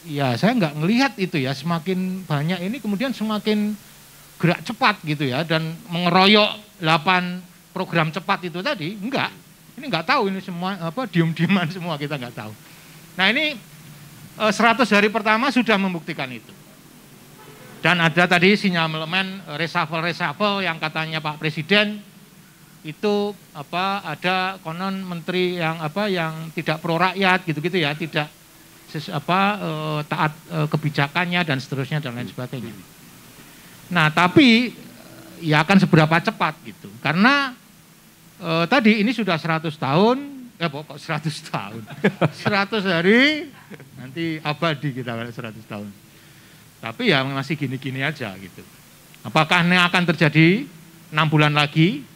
S4: ya saya nggak ngelihat itu ya, semakin banyak ini kemudian semakin gerak cepat gitu ya dan mengeroyok 8 program cepat itu tadi, enggak. Ini nggak tahu ini semua diem-dieman semua kita nggak tahu. Nah ini 100 hari pertama sudah membuktikan itu. Dan ada tadi sinyalemen reshuffle yang katanya Pak Presiden itu ada konon menteri yang yang tidak pro rakyat gitu-gitu ya, tidak taat kebijakannya dan seterusnya dan lain sebagainya. Nah, tapi ya akan seberapa cepat gitu. Karena tadi ini sudah 100 tahun, kok 100 tahun. 100 hari nanti abadi kita kalau 100 tahun. Tapi ya masih gini-gini aja gitu. Apakah ini akan terjadi 6 bulan lagi?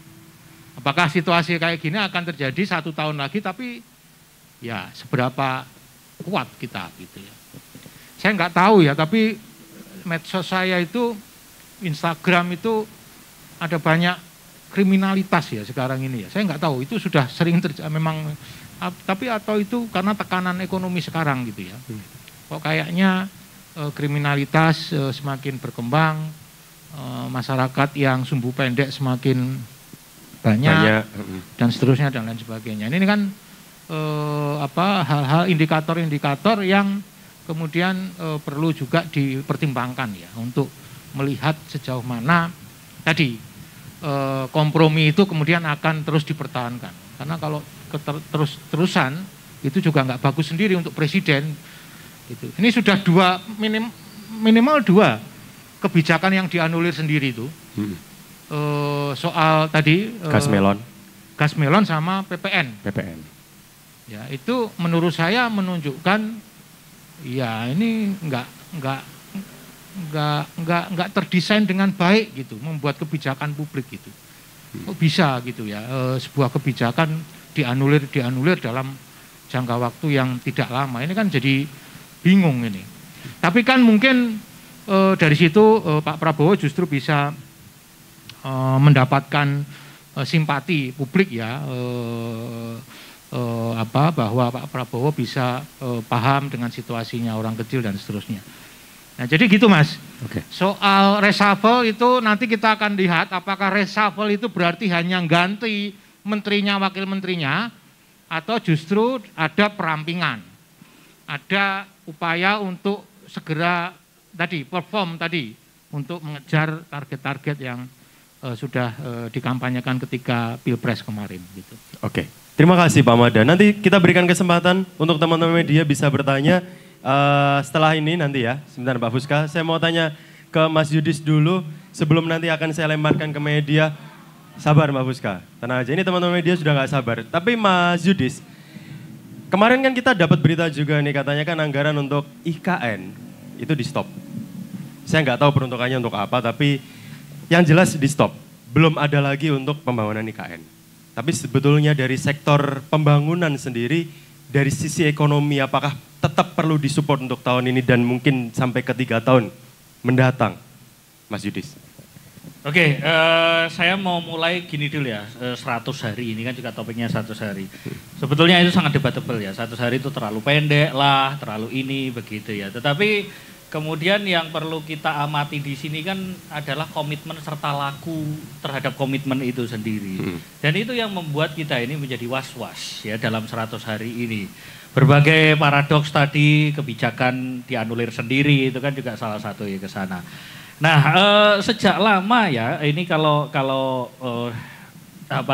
S4: Apakah situasi kayak gini akan terjadi 1 tahun lagi? Tapi ya seberapa kuat kita gitu ya. Saya nggak tahu ya, tapi medsos saya itu, Instagram itu ada banyak kriminalitas ya sekarang ini ya. Saya nggak tahu, itu sudah sering terjadi memang, tapi atau itu karena tekanan ekonomi sekarang gitu ya. Kok kayaknya kriminalitas semakin berkembang, masyarakat yang sumbu pendek semakin banyak. Dan seterusnya dan lain sebagainya. Ini kan hal-hal indikator-indikator yang kemudian perlu juga dipertimbangkan ya untuk melihat sejauh mana tadi kompromi itu kemudian akan terus dipertahankan. Karena kalau terus-terusan itu juga nggak bagus sendiri untuk presiden. Gitu. Ini sudah minimal 2 kebijakan yang dianulir sendiri itu. Soal tadi gas melon sama PPN. Ya, itu menurut saya menunjukkan ya ini nggak terdesain dengan baik gitu, membuat kebijakan publik gitu. Kok bisa gitu ya, sebuah kebijakan dianulir dalam jangka waktu yang tidak lama. Ini kan jadi bingung ini. Tapi kan mungkin dari situ Pak Prabowo justru bisa mendapatkan simpati publik ya, bahwa Pak Prabowo bisa paham dengan situasinya orang kecil dan seterusnya. Nah, jadi gitu Mas. Soal reshuffle itu nanti kita akan lihat apakah reshuffle itu berarti hanya ganti menterinya, wakil menterinya, atau justru ada perampingan, ada upaya untuk segera tadi perform tadi untuk mengejar target-target yang sudah dikampanyekan ketika Pilpres kemarin gitu.
S1: Oke. Terima kasih Pak Mada. Nanti kita berikan kesempatan untuk teman-teman media bisa bertanya setelah ini nanti ya. Sebentar Pak Fuska, saya mau tanya ke Mas Yudis dulu sebelum nanti akan saya lemparkan ke media. Sabar Mbak Fuska, tenang aja. Ini teman-teman media sudah nggak sabar. Tapi Mas Yudis, kemarin kan kita dapat berita juga nih katanya kan anggaran untuk IKN itu di stop. Saya nggak tahu peruntukannya untuk apa, tapi yang jelas di stop. Belum ada lagi untuk pembangunan IKN. Tapi sebetulnya dari sektor pembangunan sendiri, dari sisi ekonomi apakah tetap perlu disupport untuk tahun ini dan mungkin sampai ke 3 tahun mendatang, Mas Yudis?
S5: Oke, saya mau mulai gini dulu ya, 100 hari ini kan juga topiknya 100 hari. Sebetulnya itu sangat debatable ya, 100 hari itu terlalu pendek lah, terlalu ini begitu ya. Tetapi kemudian yang perlu kita amati di sini kan adalah komitmen serta laku terhadap komitmen itu sendiri. Dan itu yang membuat kita ini menjadi was-was ya dalam 100 hari ini. Berbagai paradoks tadi, kebijakan dianulir sendiri itu kan juga salah satu ya ke sana. Nah, sejak lama ya ini kalau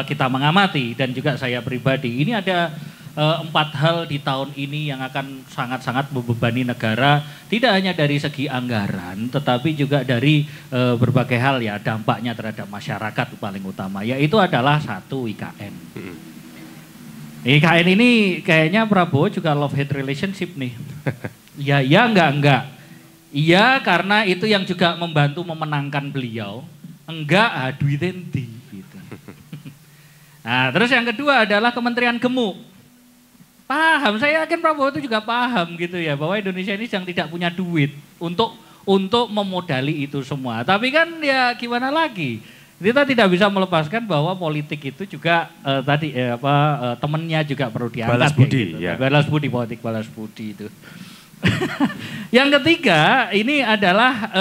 S5: kita mengamati dan juga saya pribadi ini ada 4 hal di tahun ini yang akan sangat-sangat membebani negara, tidak hanya dari segi anggaran, tetapi juga dari berbagai hal ya, dampaknya terhadap masyarakat paling utama, yaitu adalah 1 IKN. IKN ini kayaknya Prabowo juga love-hate relationship nih. Ya enggak. Iya karena itu yang juga membantu memenangkan beliau, enggak duit enti gitu. Nah terus yang kedua adalah Kementerian Gemuk. Paham, saya yakin Prabowo itu juga paham gitu ya, bahwa Indonesia ini sedang tidak punya duit untuk memodali itu semua. Tapi kan ya gimana lagi, kita tidak bisa melepaskan bahwa politik itu juga temennya juga perlu diangkat.
S1: Balas budi,
S5: ya, gitu.
S1: Ya.
S5: Balas budi, politik balas budi itu. Yang ketiga ini adalah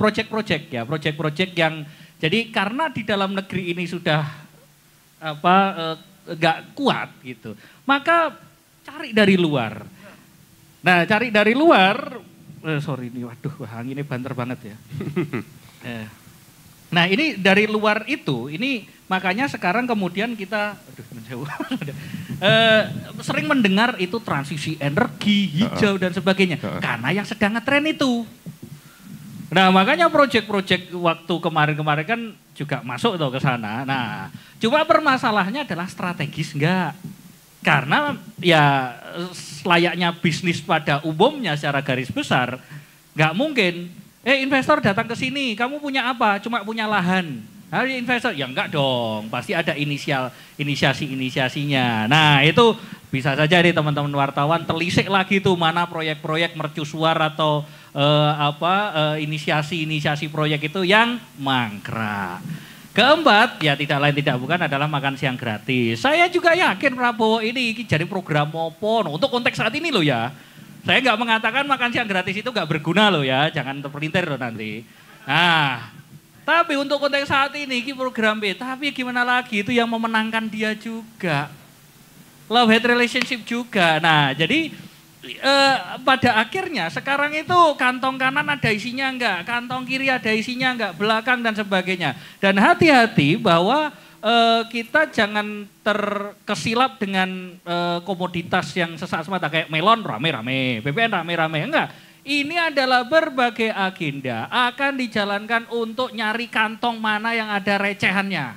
S5: proyek-proyek ya, proyek-proyek yang jadi karena di dalam negeri ini sudah nggak kuat gitu, maka cari dari luar. Nah cari dari luar, sorry ini waduh anginnya banter banget ya. Nah ini dari luar itu, ini makanya sekarang kemudian kita sering mendengar itu transisi energi hijau dan sebagainya, karena yang sedang ngetren itu. Nah makanya proyek-proyek waktu kemarin-kemarin kan juga masuk tuh ke sana. Nah cuma permasalahannya adalah strategis enggak. Karena ya layaknya bisnis pada umumnya secara garis besar, enggak mungkin. Investor datang ke sini, kamu punya apa? Cuma punya lahan. Nah, investor, ya enggak dong, pasti ada inisiasinya. Nah itu bisa saja nih teman-teman wartawan telisik lagi tuh mana proyek-proyek mercusuar atau inisiasi proyek itu yang mangkrak. Keempat, ya tidak lain tidak bukan adalah makan siang gratis. Saya juga yakin Prabowo ini jadi program opon untuk konteks saat ini loh ya. Saya nggak mengatakan makan siang gratis itu nggak berguna loh ya, jangan terpelintir loh nanti. Nah, tapi untuk konteks saat ini program B, tapi gimana lagi itu yang memenangkan dia juga. Love-hate relationship juga. Nah, jadi pada akhirnya sekarang itu kantong kanan ada isinya enggak, kantong kiri ada isinya enggak, belakang dan sebagainya. Dan hati-hati bahwa kita jangan terkesilap dengan komoditas yang sesaat semata kayak melon rame-rame, BPN rame-rame, enggak. Ini adalah berbagai agenda akan dijalankan untuk nyari kantong mana yang ada recehannya.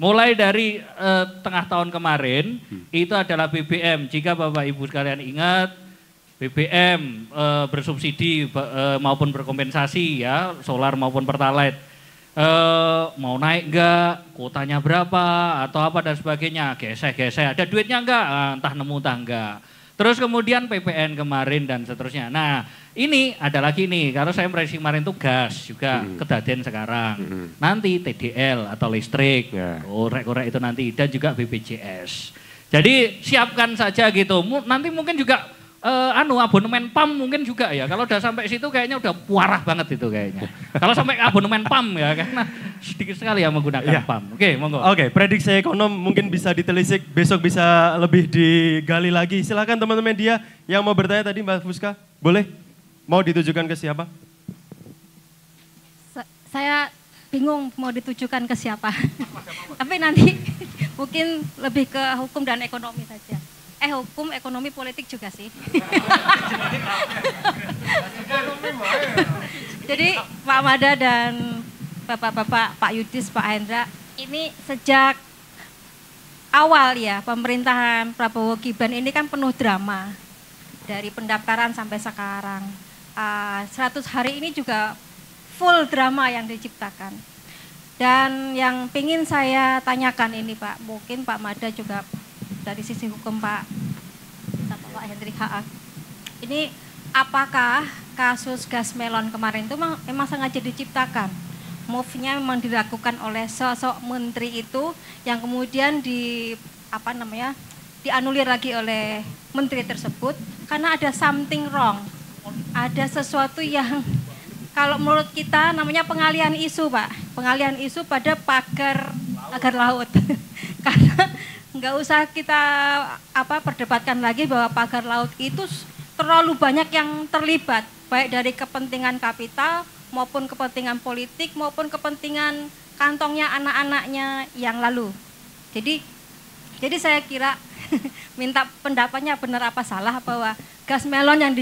S5: Mulai dari tengah tahun kemarin itu adalah BBM. Jika Bapak Ibu sekalian ingat, BBM bersubsidi maupun berkompensasi ya, solar maupun pertalite. Mau naik enggak, kuotanya berapa atau apa dan sebagainya, geseh-geseh, ada duitnya enggak, entah nemu entah enggak. Terus kemudian PPN kemarin dan seterusnya. Nah ini ada lagi nih, karena saya merevisi kemarin tuh gas juga kedaden sekarang. Nanti TDL atau listrik, korek-korek itu nanti, dan juga BPJS. Jadi siapkan saja gitu, nanti mungkin juga abonemen PAM mungkin juga ya. Kalau udah sampai situ kayaknya udah puarah banget itu kayaknya. Kalau sampai abonemen PAM ya, karena sedikit sekali yang menggunakan PAM. Oke, monggo.
S1: Oke, prediksi ekonom mungkin bisa ditelisik, besok bisa lebih digali lagi. Silakan teman-teman media yang mau bertanya tadi Mbak Fuska, boleh? Mau ditujukan ke siapa?
S6: Saya bingung mau ditujukan ke siapa. Tapi nanti mungkin lebih ke hukum dan ekonomi saja. Hukum, ekonomi, politik juga sih. Jadi Pak Mada dan Bapak-bapak, Pak Yudis, Pak Hendra, ini sejak awal ya pemerintahan Prabowo Gibran ini kan penuh drama. Dari pendaftaran sampai sekarang. 100 hari ini juga full drama yang diciptakan. Dan yang ingin saya tanyakan ini Pak, mungkin Pak Mada juga dari sisi hukum Pak Hendrik HA. Ini apakah kasus gas melon kemarin itu memang sengaja diciptakan? Move-nya memang dilakukan oleh sosok menteri itu yang kemudian dianulir lagi oleh menteri tersebut karena ada something wrong. Ada sesuatu yang kalau menurut kita namanya pengalihan isu Pak. Pengalihan isu pada pagar laut. Karena nggak usah kita perdebatkan lagi bahwa pagar laut itu terlalu banyak yang terlibat. Baik dari kepentingan kapital maupun kepentingan politik maupun kepentingan kantongnya anak-anaknya yang lalu. Jadi saya kira minta pendapatnya benar apa salah bahwa gas melon yang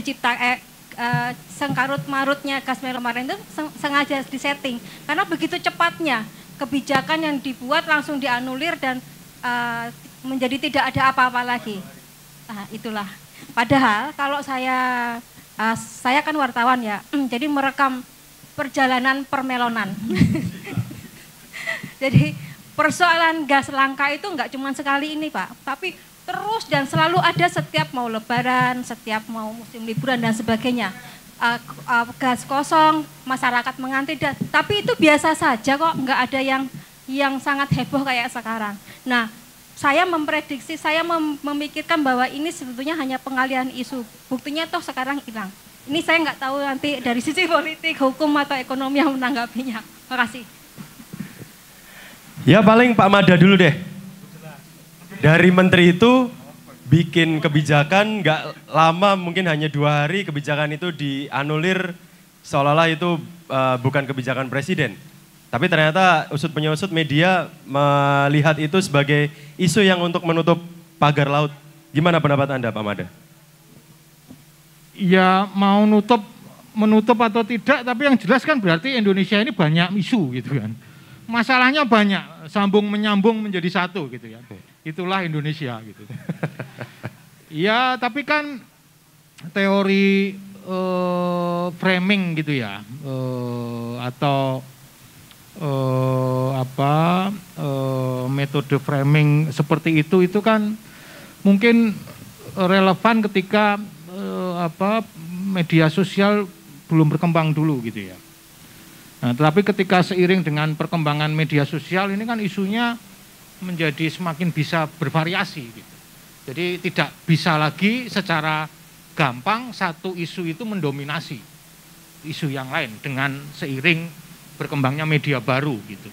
S6: sengkarut-marutnya gas melon kemarin itu sengaja disetting karena begitu cepatnya kebijakan yang dibuat langsung dianulir dan menjadi tidak ada apa-apa lagi. Nah, itulah. Padahal kalau saya kan wartawan ya, jadi merekam perjalanan permelonan. Jadi persoalan gas langka itu enggak cuma sekali ini Pak, tapi terus dan selalu ada setiap mau lebaran, setiap mau musim liburan dan sebagainya. Gas kosong, masyarakat mengantri, tapi itu biasa saja kok, enggak ada yang sangat heboh kayak sekarang. Nah, saya memprediksi, saya memikirkan bahwa ini sebetulnya hanya pengalihan isu. Buktinya toh sekarang hilang. Ini saya nggak tahu nanti dari sisi politik, hukum atau ekonomi yang menanggapinya. Makasih.
S1: Ya paling Pak Mada dulu deh. Dari menteri itu bikin kebijakan nggak lama, mungkin hanya 2 hari kebijakan itu dianulir seolah-olah itu bukan kebijakan presiden. Tapi ternyata usut penyusut media melihat itu sebagai isu yang untuk menutup pagar laut. Gimana pendapat Anda Pak Mada?
S4: Ya mau menutup atau tidak, tapi yang jelas kan berarti Indonesia ini banyak isu gitu kan. Masalahnya banyak, sambung menyambung menjadi satu gitu ya. Itulah Indonesia gitu. Ya tapi kan teori framing gitu ya, atau metode framing seperti itu kan mungkin relevan ketika media sosial belum berkembang dulu gitu ya. Nah, tetapi ketika seiring dengan perkembangan media sosial ini kan isunya menjadi semakin bisa bervariasi gitu. Jadi tidak bisa lagi secara gampang satu isu itu mendominasi isu yang lain dengan seiring berkembangnya media baru gitu.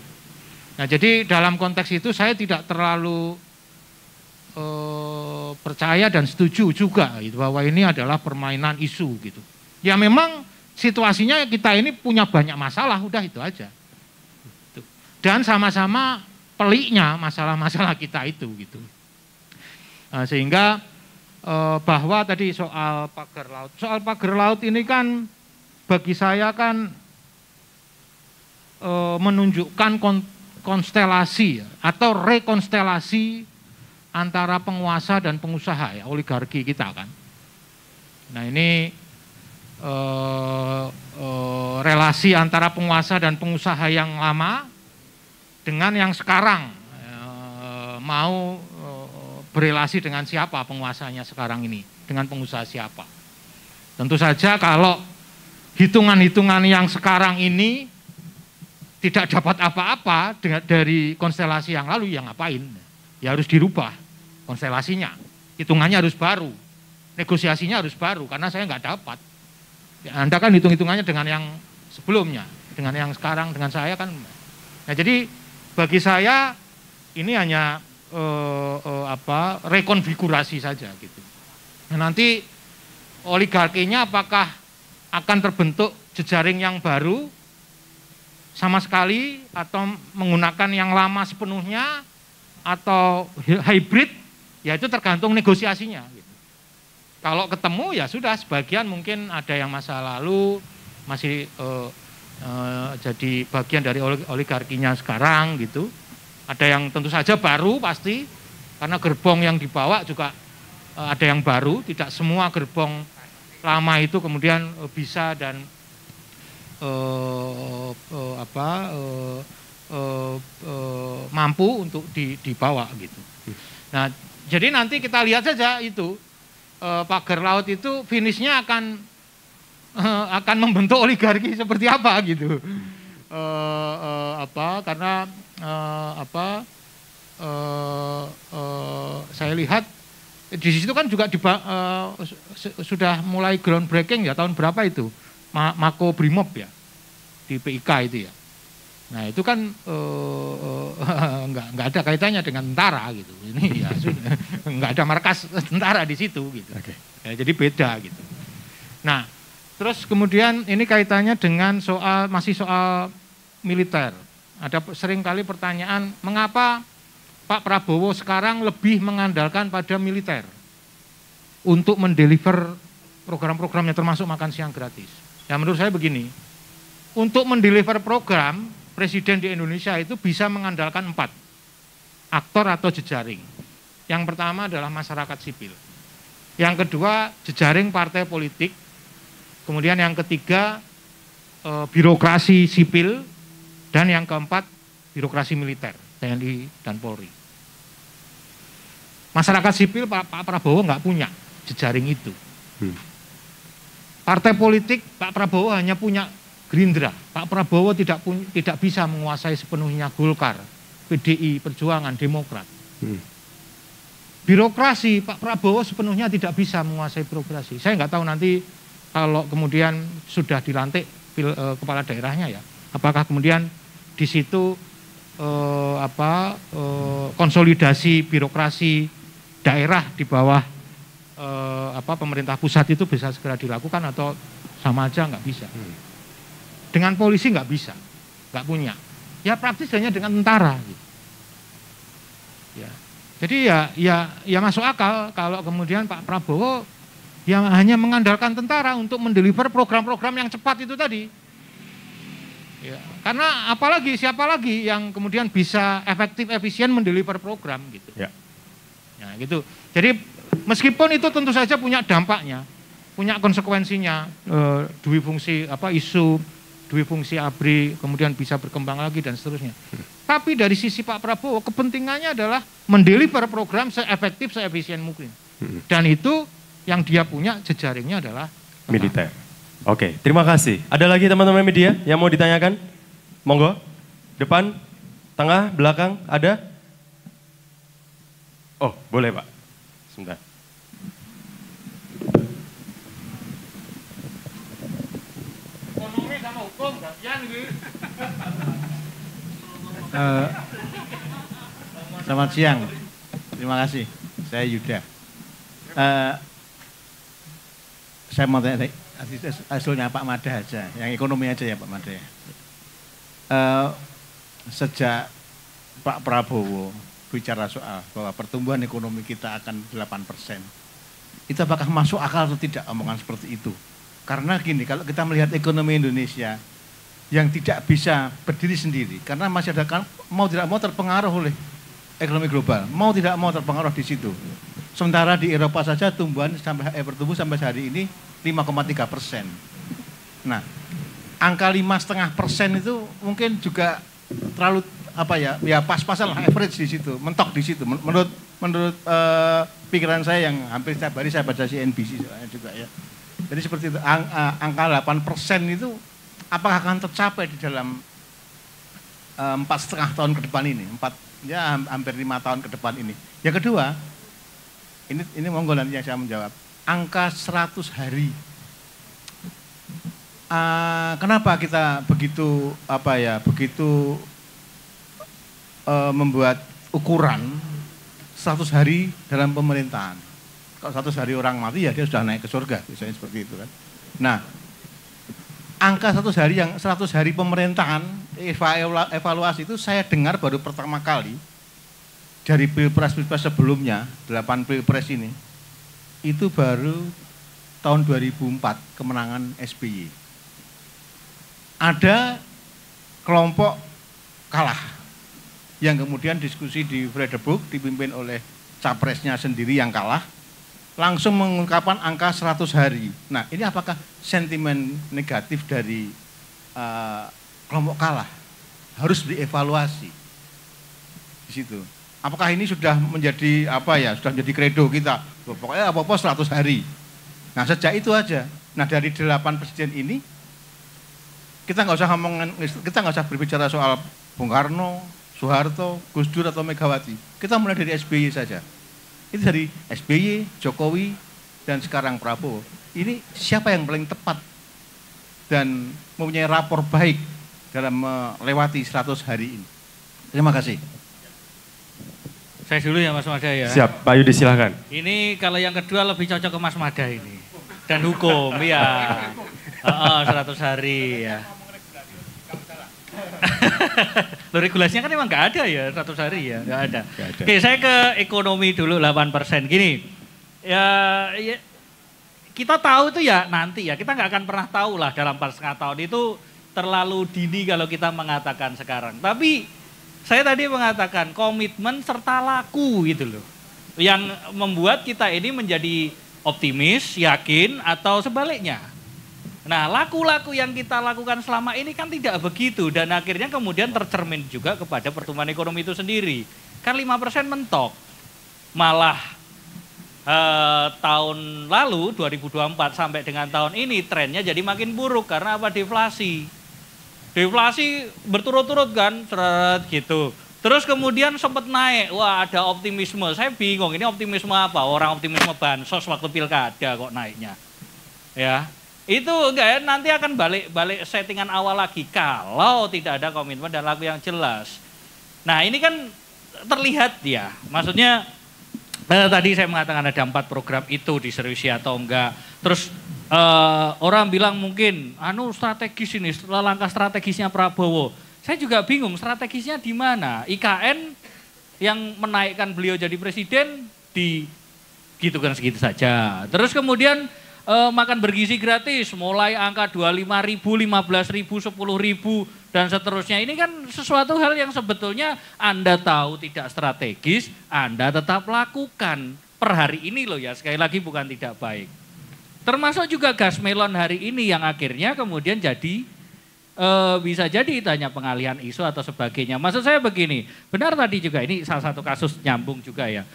S4: Nah, jadi dalam konteks itu saya tidak terlalu percaya dan setuju juga gitu, bahwa ini adalah permainan isu gitu. Ya memang situasinya kita ini punya banyak masalah, udah itu aja. Dan sama-sama peliknya masalah-masalah kita itu gitu. Sehingga bahwa tadi soal pagar laut ini kan bagi saya kan menunjukkan konstelasi atau rekonstelasi antara penguasa dan pengusaha ya, oligarki kita kan. Nah ini relasi antara penguasa dan pengusaha yang lama dengan yang sekarang mau berelasi dengan siapa penguasanya sekarang ini, dengan pengusaha siapa. Tentu saja kalau hitungan-hitungan yang sekarang ini tidak dapat apa-apa dari konstelasi yang lalu, ya ngapain? Ya harus dirubah konstelasinya, hitungannya harus baru, negosiasinya harus baru, karena saya nggak dapat. Ya, Anda kan hitung-hitungannya dengan yang sebelumnya, dengan yang sekarang, dengan saya kan. Nah jadi bagi saya ini hanya rekonfigurasi saja gitu. Nah, nanti oligarkinya apakah akan terbentuk jejaring yang baru sama sekali atau menggunakan yang lama sepenuhnya atau hybrid, ya itu tergantung negosiasinya gitu. Kalau ketemu ya sudah, sebagian mungkin ada yang masa lalu masih jadi bagian dari oligarkinya sekarang gitu. Ada yang tentu saja baru pasti, karena gerbong yang dibawa juga ada yang baru, tidak semua gerbong lama itu kemudian bisa dan mampu untuk dibawa gitu. Nah, jadi nanti kita lihat saja itu pagar laut itu finishnya akan membentuk oligarki seperti apa gitu. Karena saya lihat di situ kan juga sudah mulai groundbreaking ya, tahun berapa itu Mako Brimob ya di PIK itu ya. Nah itu kan nggak ada kaitannya dengan tentara gitu. Ini ya sudah nggak ada markas tentara di situ gitu. Okay. Ya, jadi beda gitu. Nah terus kemudian ini kaitannya dengan masih soal militer. Ada sering kali pertanyaan, mengapa Pak Prabowo sekarang lebih mengandalkan pada militer untuk mendeliver program-programnya termasuk makan siang gratis. Ya menurut saya begini, untuk mendeliver program, Presiden di Indonesia itu bisa mengandalkan 4 aktor atau jejaring. Yang pertama adalah masyarakat sipil. Yang kedua, jejaring partai politik. Kemudian yang ketiga, birokrasi sipil. Dan yang keempat, birokrasi militer, TNI dan Polri. Masyarakat sipil Pak Prabowo nggak punya jejaring itu. Partai politik Pak Prabowo hanya punya Gerindra. Pak Prabowo tidak bisa menguasai sepenuhnya Golkar, PDI, Perjuangan, Demokrat. Birokrasi Pak Prabowo sepenuhnya tidak bisa menguasai birokrasi. Saya nggak tahu nanti kalau kemudian sudah dilantik kepala daerahnya ya, apakah kemudian di situ konsolidasi birokrasi daerah di bawah pemerintah pusat itu bisa segera dilakukan atau sama aja nggak bisa. Dengan polisi nggak bisa, nggak punya. Ya praktis hanya dengan tentara. Gitu. Ya. Jadi ya masuk akal kalau kemudian Pak Prabowo yang hanya mengandalkan tentara untuk mendeliver program-program yang cepat itu tadi. Ya, karena siapa lagi yang kemudian bisa efektif efisien mendeliver program gitu. Ya. Nah, gitu. Jadi meskipun itu tentu saja punya dampaknya, punya konsekuensinya, dui fungsi isu, dui fungsi ABRI kemudian bisa berkembang lagi dan seterusnya. Tapi dari sisi Pak Prabowo kepentingannya adalah mendeliver program seefektif seefisien mungkin. Dan itu yang dia punya jejaringnya adalah
S1: militer. Oke, terima kasih. Ada lagi teman-teman media yang mau ditanyakan? Monggo, depan, tengah, belakang, ada? Oh, boleh Pak. Sebentar.
S4: Ekonomi sama hukum, gantian gitu.
S7: Selamat siang, terima kasih. Saya Yuda. Saya mau tanya hasilnya Pak Mada aja, yang ekonomi aja ya Pak Mada. Sejak Pak Prabowo bicara soal bahwa pertumbuhan ekonomi kita akan 8%. Itu apakah masuk akal atau tidak omongan seperti itu? Karena gini, kalau kita melihat ekonomi Indonesia yang tidak bisa berdiri sendiri, karena masih ada mau tidak mau terpengaruh oleh ekonomi global, mau tidak mau terpengaruh di situ. Sementara di Eropa saja bertumbuh sampai hari ini 5,3%. Nah, angka 5,5% itu mungkin juga terlalu pas-pasan lah, average di situ, mentok di situ. Menurut pikiran saya yang hampir setiap hari saya baca CNBC juga ya. Jadi seperti itu, angka 8% itu apakah akan tercapai di dalam 4,5 tahun ke depan ini, hampir 5 tahun ke depan ini. Yang kedua, ini monggo nanti yang saya menjawab, angka 100 hari. Kenapa kita begitu membuat ukuran 100 hari dalam pemerintahan? Kalau 100 hari orang mati ya dia sudah naik ke surga, misalnya seperti itu kan. Nah, angka 100 hari pemerintahan, evaluasi itu saya dengar baru pertama kali dari pilpres sebelumnya, 8 pilpres ini, itu baru tahun 2004 kemenangan SBY. Ada kelompok kalah yang kemudian diskusi di Frederiksburg dipimpin oleh capresnya sendiri yang kalah, langsung mengungkapkan angka 100 hari. Nah, ini apakah sentimen negatif dari kelompok kalah? Harus dievaluasi di situ. Apakah ini sudah menjadi sudah menjadi kredo kita? Pokoknya apa-apa 100 hari. Nah, sejak itu aja. Nah, dari 8 presiden ini kita nggak usah berbicara soal Bung Karno, Soeharto, Gus Dur atau Megawati. Kita mulai dari SBY saja. Itu dari SBY, Jokowi, dan sekarang Prabowo. Ini siapa yang paling tepat dan mempunyai rapor baik dalam melewati 100 hari ini? Terima kasih.
S5: Saya dulu ya Mas Mada ya.
S1: Siap, Pak Yudi silahkan.
S5: Ini kalau yang kedua lebih cocok ke Mas Mada ini. Dan hukum, ya. 100 hari ya. Loh, regulasinya kan emang nggak ada ya 100 hari ya, nggak ada. Oke, saya ke ekonomi dulu 8%. Gini, ya kita tahu itu ya nanti ya, kita nggak akan pernah tahu lah dalam 4,5 tahun itu terlalu dini kalau kita mengatakan sekarang. Tapi saya tadi mengatakan komitmen serta laku gitu loh, yang membuat kita ini menjadi optimis, yakin atau sebaliknya. Nah, laku-laku yang kita lakukan selama ini kan tidak begitu dan akhirnya kemudian tercermin juga kepada pertumbuhan ekonomi itu sendiri. Kan 5% mentok. Malah tahun lalu 2024 sampai dengan tahun ini trennya jadi makin buruk karena apa? Deflasi. Deflasi berturut-turut kan, seret gitu. Terus kemudian sempat naik, wah ada optimisme. Saya bingung ini optimisme apa? Orang optimisme bansos waktu pilkada kok naiknya. Ya. Itu enggak ya, nanti akan balik settingan awal lagi kalau tidak ada komitmen dan laku yang jelas. Nah, ini kan terlihat ya, maksudnya tadi saya mengatakan ada 4 program itu diseriusi atau enggak. Terus orang bilang mungkin strategis ini, langkah strategisnya Prabowo. Saya juga bingung strategisnya di mana. IKN yang menaikkan beliau jadi presiden gitu kan segitu saja. Terus kemudian makan bergizi gratis, mulai angka 25.000, 15.000, 10.000 dan seterusnya. Ini kan sesuatu hal yang sebetulnya Anda tahu tidak strategis, Anda tetap lakukan per hari ini loh ya, sekali lagi bukan tidak baik. Termasuk juga gas melon hari ini yang akhirnya kemudian jadi bisa jadi tanya pengalihan isu atau sebagainya. Maksud saya begini, benar tadi juga ini salah satu kasus nyambung juga ya.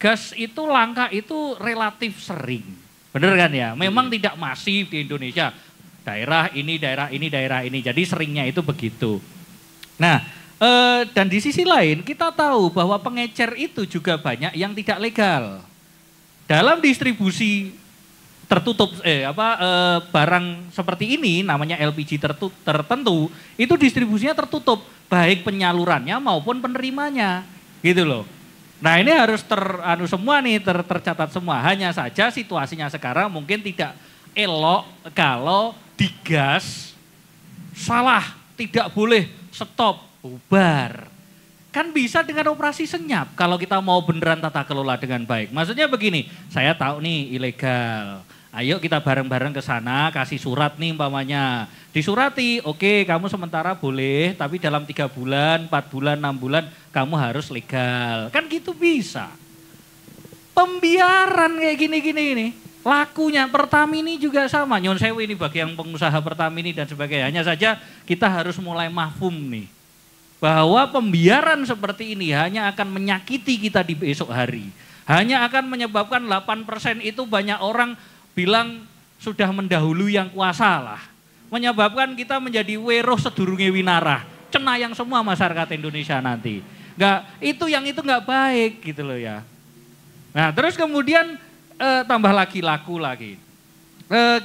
S5: Gas itu langka itu relatif sering, bener kan ya? Memang tidak masif di Indonesia, daerah ini, daerah ini, daerah ini. Jadi seringnya itu begitu. Nah, dan di sisi lain kita tahu bahwa pengecer itu juga banyak yang tidak legal. Dalam distribusi tertutup, barang seperti ini namanya LPG tertentu, itu distribusinya tertutup, baik penyalurannya maupun penerimanya, gitu loh. Nah ini harus tercatat semua. Hanya saja situasinya sekarang mungkin tidak elok kalau digas salah, tidak boleh stop, bubar. Kan bisa dengan operasi senyap kalau kita mau beneran tata kelola dengan baik. Maksudnya begini, saya tahu nih ilegal. Ayo kita bareng-bareng ke sana, kasih surat nih umpamanya. Disurati, oke kamu sementara boleh, tapi dalam 3 bulan, 4 bulan, 6 bulan kamu harus legal. Kan gitu bisa. Pembiaran kayak gini-gini ini. Lakunya Pertamini juga sama. Nyon sewu ini bagi yang pengusaha Pertamini dan sebagainya. Hanya saja kita harus mulai mafhum nih. Bahwa pembiaran seperti ini hanya akan menyakiti kita di besok hari. Hanya akan menyebabkan 8% itu banyak orang bilang sudah mendahului yang kuasa lah. Menyebabkan kita menjadi weruh sedurunge winarah. Cenayang semua masyarakat Indonesia nanti. Itu nggak baik gitu loh ya. Nah terus kemudian tambah lagi laku lagi.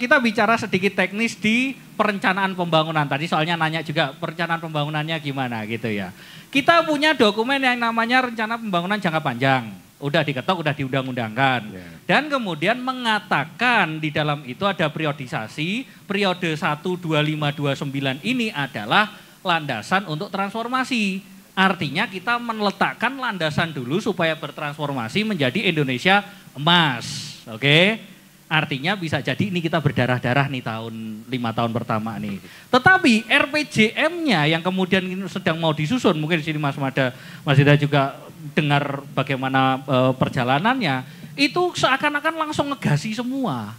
S5: Kita bicara sedikit teknis di perencanaan pembangunan. Tadi soalnya nanya juga perencanaan pembangunannya gimana gitu ya. Kita punya dokumen yang namanya rencana pembangunan jangka panjang. Udah diketok, udah diundang-undangkan. Dan kemudian mengatakan di dalam itu ada periodisasi, periode 1, 2, 5, 2, 9 ini adalah landasan untuk transformasi. Artinya kita meletakkan landasan dulu supaya bertransformasi menjadi Indonesia emas. Oke? Artinya bisa jadi ini kita berdarah-darah nih 5 tahun pertama nih. Tetapi RPJM-nya yang kemudian sedang mau disusun, mungkin di sini Mas Ida juga dengar bagaimana perjalanannya, itu seakan-akan langsung ngegasi semua.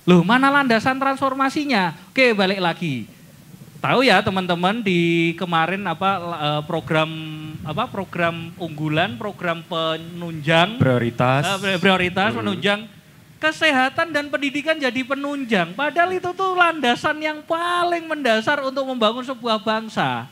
S5: Loh, mana landasan transformasinya? Oke, balik lagi. Tahu ya teman-teman di kemarin program unggulan, program penunjang prioritas penunjang kesehatan dan pendidikan jadi penunjang. Padahal itu tuh landasan yang paling mendasar untuk membangun sebuah bangsa.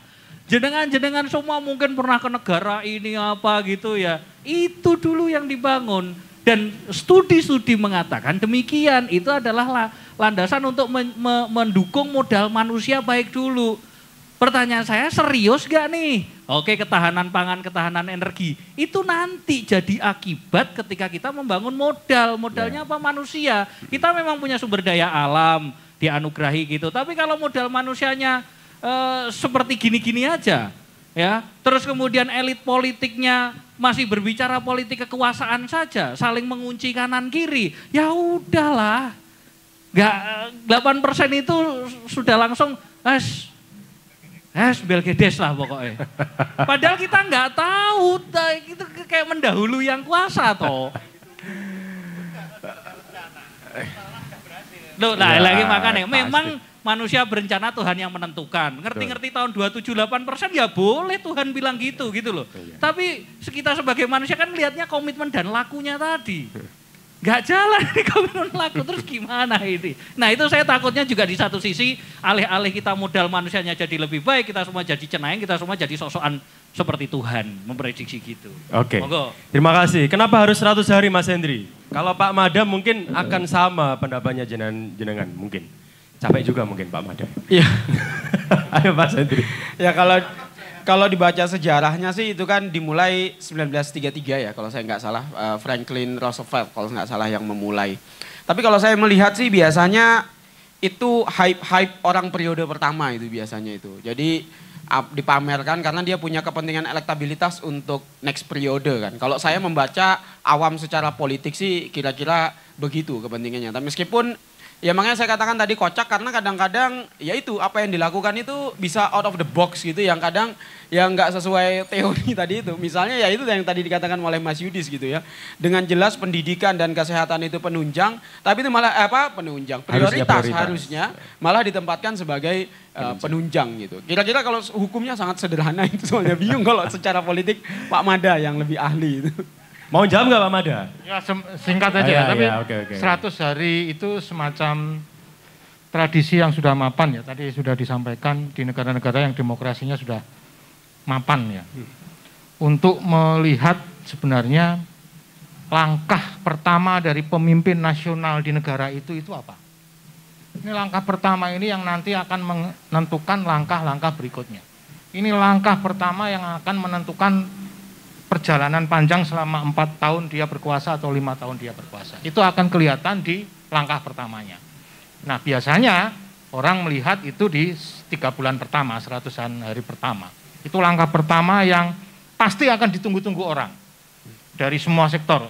S5: Jenengan semua mungkin pernah ke negara ini apa gitu ya. Itu dulu yang dibangun. Dan studi-studi mengatakan demikian. Itu adalah landasan untuk mendukung modal manusia baik dulu. Pertanyaan saya, serius gak nih? Oke, ketahanan pangan, ketahanan energi. Itu nanti jadi akibat ketika kita membangun modal. Modalnya apa? Manusia. Kita memang punya sumber daya alam, dianugerahi gitu. Tapi kalau modal manusianya seperti gini-gini aja, ya. Terus kemudian elit politiknya masih berbicara politik kekuasaan saja, saling mengunci kanan kiri. Ya udahlah. 8% itu sudah langsung Belgedes lah pokoknya. Padahal kita nggak tahu, itu kayak mendahului yang kuasa toh. Loh, nah lagi makanya memang manusia berencana Tuhan yang menentukan. Ngerti-ngerti tahun 278% ya boleh Tuhan bilang gitu loh. Tapi kita sebagai manusia kan lihatnya komitmen dan lakunya tadi. Gak jalan nih komitmen laku, terus gimana ini? Nah itu saya takutnya juga di satu sisi alih-alih kita modal manusianya jadi lebih baik, kita semua jadi cenayang, kita semua jadi sosokan seperti Tuhan, memprediksi gitu.
S1: Oke, terima kasih. Kenapa harus 100 hari Mas Hendri? Kalau Pak Madam mungkin akan sama pendapatnya jenengan mungkin. Capek juga mungkin Pak Madam.
S3: Iya.
S1: Ayo Mas Hendri.
S3: Ya kalau dibaca sejarahnya sih itu kan dimulai 1933 ya kalau saya nggak salah, Franklin Roosevelt kalau nggak salah yang memulai. Tapi kalau saya melihat sih biasanya itu hype orang periode pertama itu biasanya itu. Jadi dipamerkan karena dia punya kepentingan elektabilitas untuk next periode kan. Kalau saya membaca awam secara politik sih kira-kira begitu kepentingannya. Tapi meskipun ya makanya saya katakan tadi kocak karena kadang-kadang ya itu apa yang dilakukan itu bisa out of the box gitu yang kadang yang nggak sesuai teori tadi itu. Misalnya ya itu yang tadi dikatakan oleh Mas Yudis gitu ya. Dengan jelas pendidikan dan kesehatan itu penunjang, tapi itu malah penunjang prioritas harusnya malah ditempatkan sebagai penunjang gitu. Kira-kira kalau hukumnya sangat sederhana itu soalnya bingung kalau secara politik Pak Mada yang lebih ahli itu.
S1: Mau jawab nggak Pak Mada?
S4: Ya singkat aja ya, tapi
S1: okay.
S4: 100 hari itu semacam tradisi yang sudah mapan ya. Tadi sudah disampaikan di negara-negara yang demokrasinya sudah mapan ya. Untuk melihat sebenarnya langkah pertama dari pemimpin nasional di negara itu apa. Ini langkah pertama ini yang nanti akan menentukan langkah-langkah berikutnya. Ini langkah pertama yang akan menentukan perjalanan panjang selama 4 tahun dia berkuasa atau 5 tahun dia berkuasa. Itu akan kelihatan di langkah pertamanya. Nah biasanya orang melihat itu di 3 bulan pertama, 100-an hari pertama. Itu langkah pertama yang pasti akan ditunggu-tunggu orang dari semua sektor.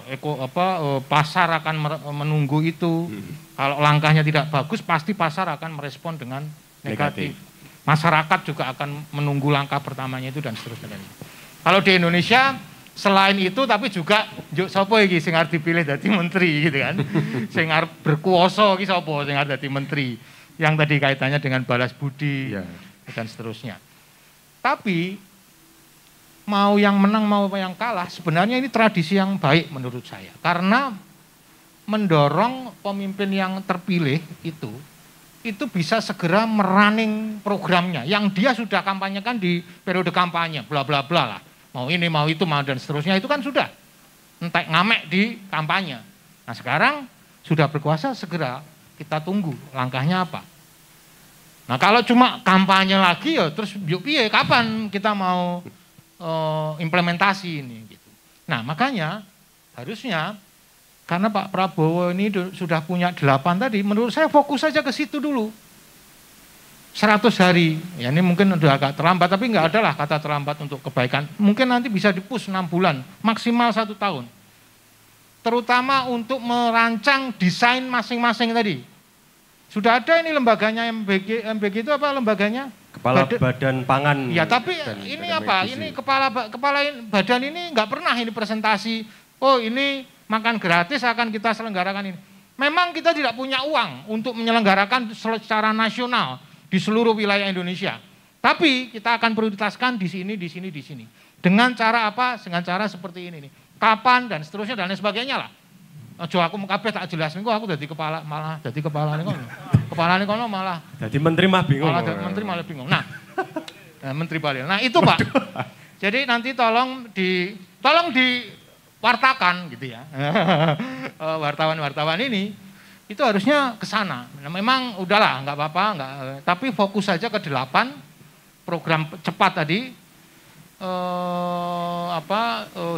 S4: Pasar akan menunggu itu. Kalau langkahnya tidak bagus, pasti pasar akan merespon dengan negatif. Masyarakat juga akan menunggu langkah pertamanya itu dan seterusnya. Kalau di Indonesia selain itu tapi juga sapa iki sing arep dipilih dadi menteri gitu kan. Sing arep berkuasa iki sapa sing arep dadi menteri. Yang tadi kaitannya dengan balas budi dan seterusnya. Tapi mau yang menang mau yang kalah sebenarnya ini tradisi yang baik menurut saya. Karena mendorong pemimpin yang terpilih itu bisa segera merunning programnya yang dia sudah kampanyekan di periode kampanye, bla bla bla lah. Mau ini, mau itu, mau dan seterusnya itu kan sudah entek ngamek di kampanye. Nah sekarang sudah berkuasa segera kita tunggu langkahnya apa. Nah kalau cuma kampanye lagi ya terus yuk piye kapan kita mau implementasi ini gitu. Nah makanya harusnya karena Pak Prabowo ini sudah punya 8 tadi, menurut saya fokus saja ke situ dulu. 100 hari, ya ini mungkin udah agak terlambat, tapi nggak ada lah kata terlambat untuk kebaikan. Mungkin nanti bisa di-push 6 bulan, maksimal 1 tahun. Terutama untuk merancang desain masing-masing tadi. Sudah ada ini lembaganya MBG itu apa lembaganya?
S1: Kepala Badan Pangan.
S4: Ya tapi ini apa? Ini kepala badan ini nggak pernah ini presentasi. Oh ini makan gratis akan kita selenggarakan ini. Memang kita tidak punya uang untuk menyelenggarakan secara nasional di seluruh wilayah Indonesia. Tapi kita akan prioritaskan di sini, di sini, di sini. Dengan cara apa? Dengan cara seperti ini nih. Kapan dan seterusnya dan lain sebagainya lah. Ojo aku kabeh tak jelasin kok aku jadi kepala malah jadi kepala nih kono. Kepala nih kono malah
S1: jadi menteri mah bingung.
S4: Malah jadi menteri malah bingung. Nah, menteri balik. Nah, itu Pak. Jadi nanti tolong diwartakan gitu ya. Wartawan-wartawan ini itu harusnya ke sana. Nah, memang udahlah, enggak apa-apa, tapi fokus saja ke 8 program cepat tadi.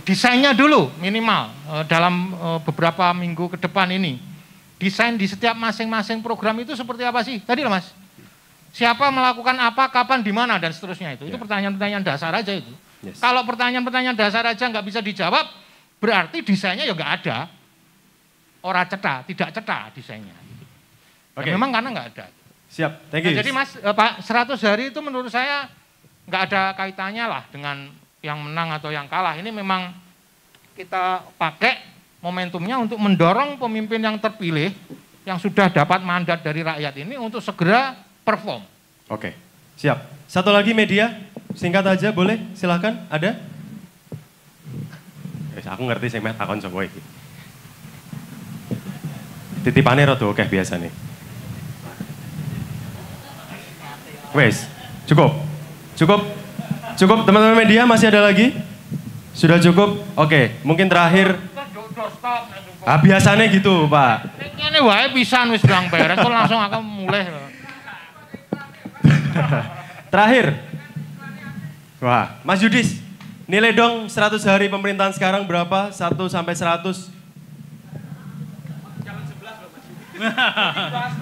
S4: Desainnya dulu minimal dalam beberapa minggu ke depan ini. Desain di setiap masing-masing program itu seperti apa sih? Tadi lah Mas. Siapa melakukan apa, kapan, di mana dan seterusnya itu. Itu pertanyaan-pertanyaan dasar aja itu. Yes. Kalau pertanyaan-pertanyaan dasar aja nggak bisa dijawab, berarti desainnya ya nggak ada. Ora cetak, tidak cetak desainnya. Okay. Memang karena nggak ada.
S1: Siap, thank you.
S4: Nah, jadi Mas, Pak 100 hari itu menurut saya nggak ada kaitannya lah dengan yang menang atau yang kalah. Ini memang kita pakai momentumnya untuk mendorong pemimpin yang terpilih, yang sudah dapat mandat dari rakyat ini untuk segera perform.
S1: Oke, siap. Satu lagi media, singkat aja boleh, silakan. Ada? Aku ngerti sih, takon sapa iki. Titipane rada akeh biasa nih. Wes, cukup teman-teman media, masih ada lagi? Sudah cukup? Oke, mungkin terakhir. Biasanya gitu Pak.
S4: Ini wae pisan wis bilang beres, kok langsung aku mulai.
S1: Terakhir. Wah, Mas Yudis, nilai dong 100 hari pemerintahan sekarang berapa? 1 sampai 100?
S5: Jangan 11 Mas.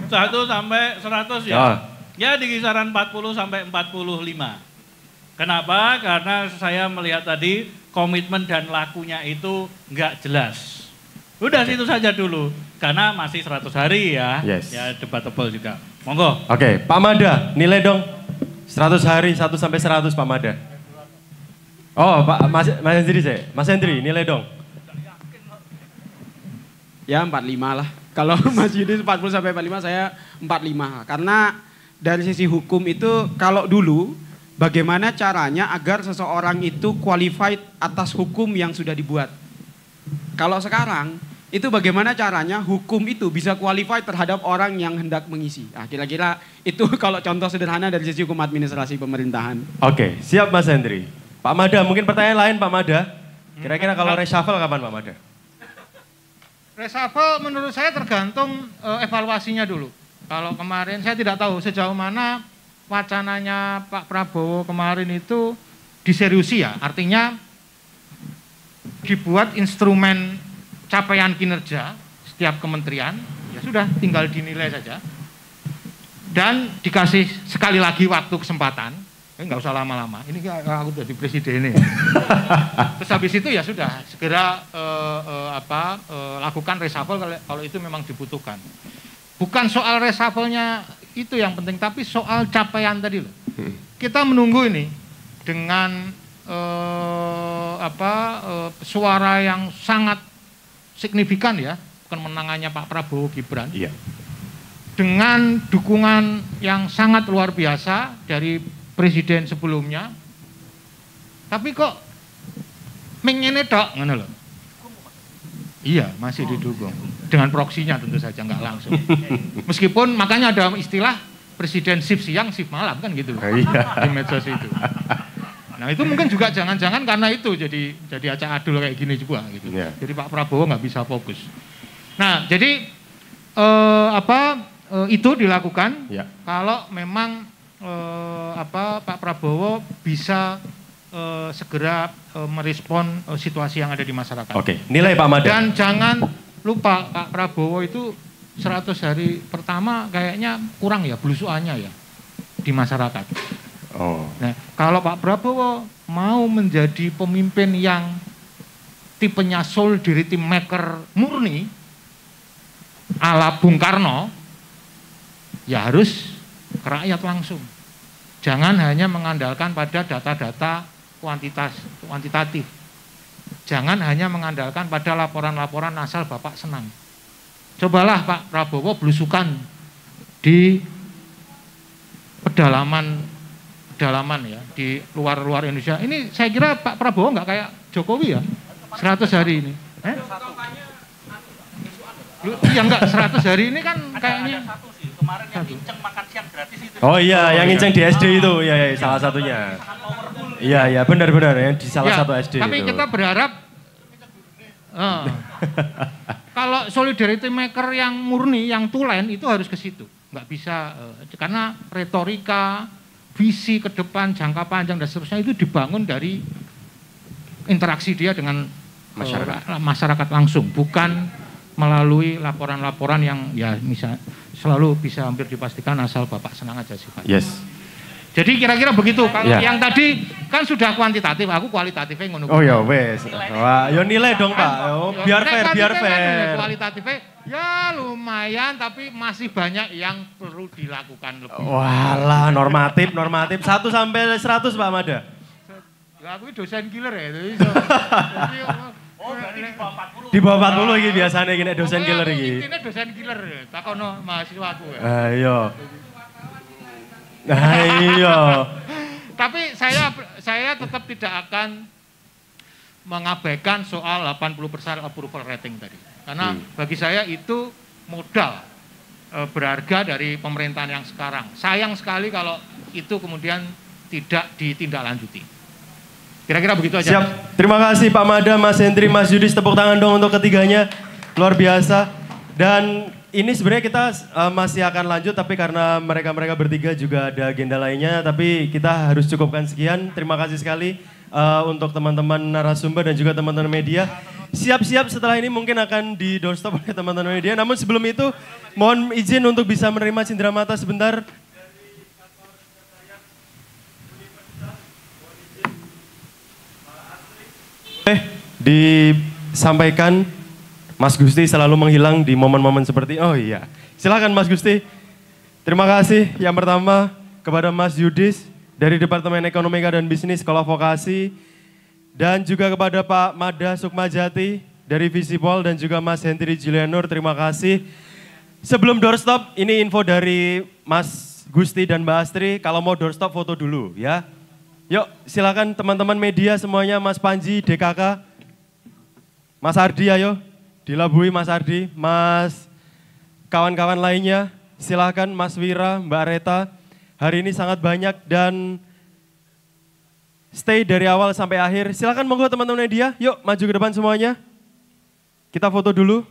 S5: 1 sampai 100 ya. Oh. Ya di kisaran 40 sampai 45. Kenapa? Karena saya melihat tadi komitmen dan lakunya itu nggak jelas. Udah situ saja dulu. Karena masih 100 hari ya.
S1: Yes.
S5: Ya debatable juga. Monggo.
S1: Oke, Pak Mada, nilai dong 100 hari 1 sampai 100 Pak Mada. Oh, Pak Mas Hendri saya. Mas Hendri, nilai dong.
S3: Ya 45 lah. Kalau Mas Yudis 40 sampai 45, saya 45. Karena dari sisi hukum itu kalau dulu bagaimana caranya agar seseorang itu qualified atas hukum yang sudah dibuat. Kalau sekarang itu bagaimana caranya hukum itu bisa qualified terhadap orang yang hendak mengisi. Nah, kira-kira itu kalau contoh sederhana dari sisi hukum administrasi pemerintahan.
S1: Oke, siap Mas Hendri. Pak Mada, mungkin pertanyaan lain Pak Mada. Kira-kira kalau reshuffle kapan Pak Mada?
S4: Reshuffle menurut saya tergantung evaluasinya dulu. Kalau kemarin saya tidak tahu sejauh mana wacananya Pak Prabowo kemarin itu diseriusi ya. Artinya dibuat instrumen capaian kinerja setiap kementerian, ya sudah tinggal dinilai saja. Dan dikasih sekali lagi waktu kesempatan nggak usah lama-lama, ini aku jadi presiden nih. Terus habis itu ya sudah, segera lakukan reshuffle kalau itu memang dibutuhkan. Bukan soal reshuffle-nya itu yang penting, tapi soal capaian tadi loh. Kita menunggu ini dengan suara yang sangat signifikan ya, kemenangannya Pak Prabowo Gibran.
S1: Iya.
S4: Dengan dukungan yang sangat luar biasa dari presiden sebelumnya, tapi kok mengene tok ngono lho. Iya, masih didukung. Dengan proksinya tentu saja, nggak langsung. Meskipun makanya ada istilah presiden shift siang, shift malam kan gitu loh. Di medsos itu. Nah itu mungkin juga jangan-jangan karena itu jadi acak adul kayak gini juga gitu.
S1: Yeah.
S4: Jadi Pak Prabowo nggak bisa fokus. Nah jadi itu dilakukan kalau memang Pak Prabowo bisa segera merespon situasi yang ada di masyarakat.
S1: Oke, nilai Pak Mada.
S4: Dan jangan lupa Pak Prabowo itu 100 hari pertama kayaknya kurang ya belusuannya ya di masyarakat.
S1: Oh.
S4: Nah, kalau Pak Prabowo mau menjadi pemimpin yang tipenya solidarity maker murni ala Bung Karno, ya harus ke rakyat langsung. Jangan hanya mengandalkan pada data-data kuantitatif. Jangan hanya mengandalkan pada laporan-laporan asal Bapak senang. Cobalah Pak Prabowo belusukan di pedalaman ya, di luar Indonesia. Ini saya kira Pak Prabowo nggak kayak Jokowi ya, 100 hari ini. Iya enggak, 100 hari ini kan kayaknya.
S5: Ada satu sih, kemarin yang nginceng makan siang gratis itu.
S1: Oh iya, yang nginceng di SD itu, ya salah satunya. Iya, benar-benar yang di salah satu SD
S4: tapi
S1: itu.
S4: kita berharap kalau solidarity maker yang murni, yang tulen itu harus ke situ. Nggak bisa, karena retorika, visi ke depan, jangka panjang dan seterusnya itu dibangun dari interaksi dia dengan masyarakat langsung, bukan melalui laporan-laporan yang ya misal selalu bisa hampir dipastikan asal Bapak senang aja sifatnya.
S1: Yes.
S4: Jadi kira-kira begitu. Kalau yang tadi kan sudah kuantitatif, aku kualitatifnya ngono.
S1: Oh ya wes. Wah, yo nilai dong Pak. Oh, biar fair.
S4: Kualitatifnya ya lumayan, tapi masih banyak yang perlu dilakukan lebih.
S1: Walah, normatif. 1 sampai 100 Pak Mada.
S4: Ya aku dosen killer ya.
S5: Oh, berarti di bawah 40.
S1: Di bawah 40 iki biasanya gini dosen killer iki.
S4: Intine dosen killer. Takono mahasiswaku ya.
S1: Ayo. Ayo.
S4: Tapi saya tetap tidak akan mengabaikan soal 80% approval rating tadi. Karena bagi saya itu modal berharga dari pemerintahan yang sekarang. Sayang sekali kalau itu kemudian tidak ditindaklanjuti. Kira-kira begitu aja.
S1: Siap. Terima kasih Pak Mada, Mas Hendri, Mas Yudis. Tepuk tangan dong untuk ketiganya. Luar biasa. Dan ini sebenarnya kita masih akan lanjut, tapi karena mereka bertiga juga ada agenda lainnya, tapi kita harus cukupkan sekian. Terima kasih sekali untuk teman-teman narasumber dan juga teman-teman media. Siap-siap setelah ini mungkin akan di doorstop oleh teman-teman media. Namun sebelum itu, mohon izin untuk bisa menerima cindera mata sebentar. Disampaikan Mas Gusti selalu menghilang di momen-momen seperti silakan Mas Gusti. Terima kasih yang pertama kepada Mas Yudis dari Departemen Ekonomika dan Bisnis Sekolah Vokasi, dan juga kepada Pak Mada Sukmajati dari Visipol, dan juga Mas Hendri Julianur. Terima kasih. Sebelum doorstop, ini info dari Mas Gusti dan Mbak Astri. Kalau mau doorstop foto dulu ya. Yuk silakan teman-teman media semuanya, Mas Panji, DKK, Mas Ardi ayo. Dilabui Mas Ardi, Mas kawan-kawan lainnya, silakan Mas Wira, Mbak Reta. Hari ini sangat banyak dan stay dari awal sampai akhir. Silakan monggo teman-teman media, yuk maju ke depan semuanya. Kita foto dulu.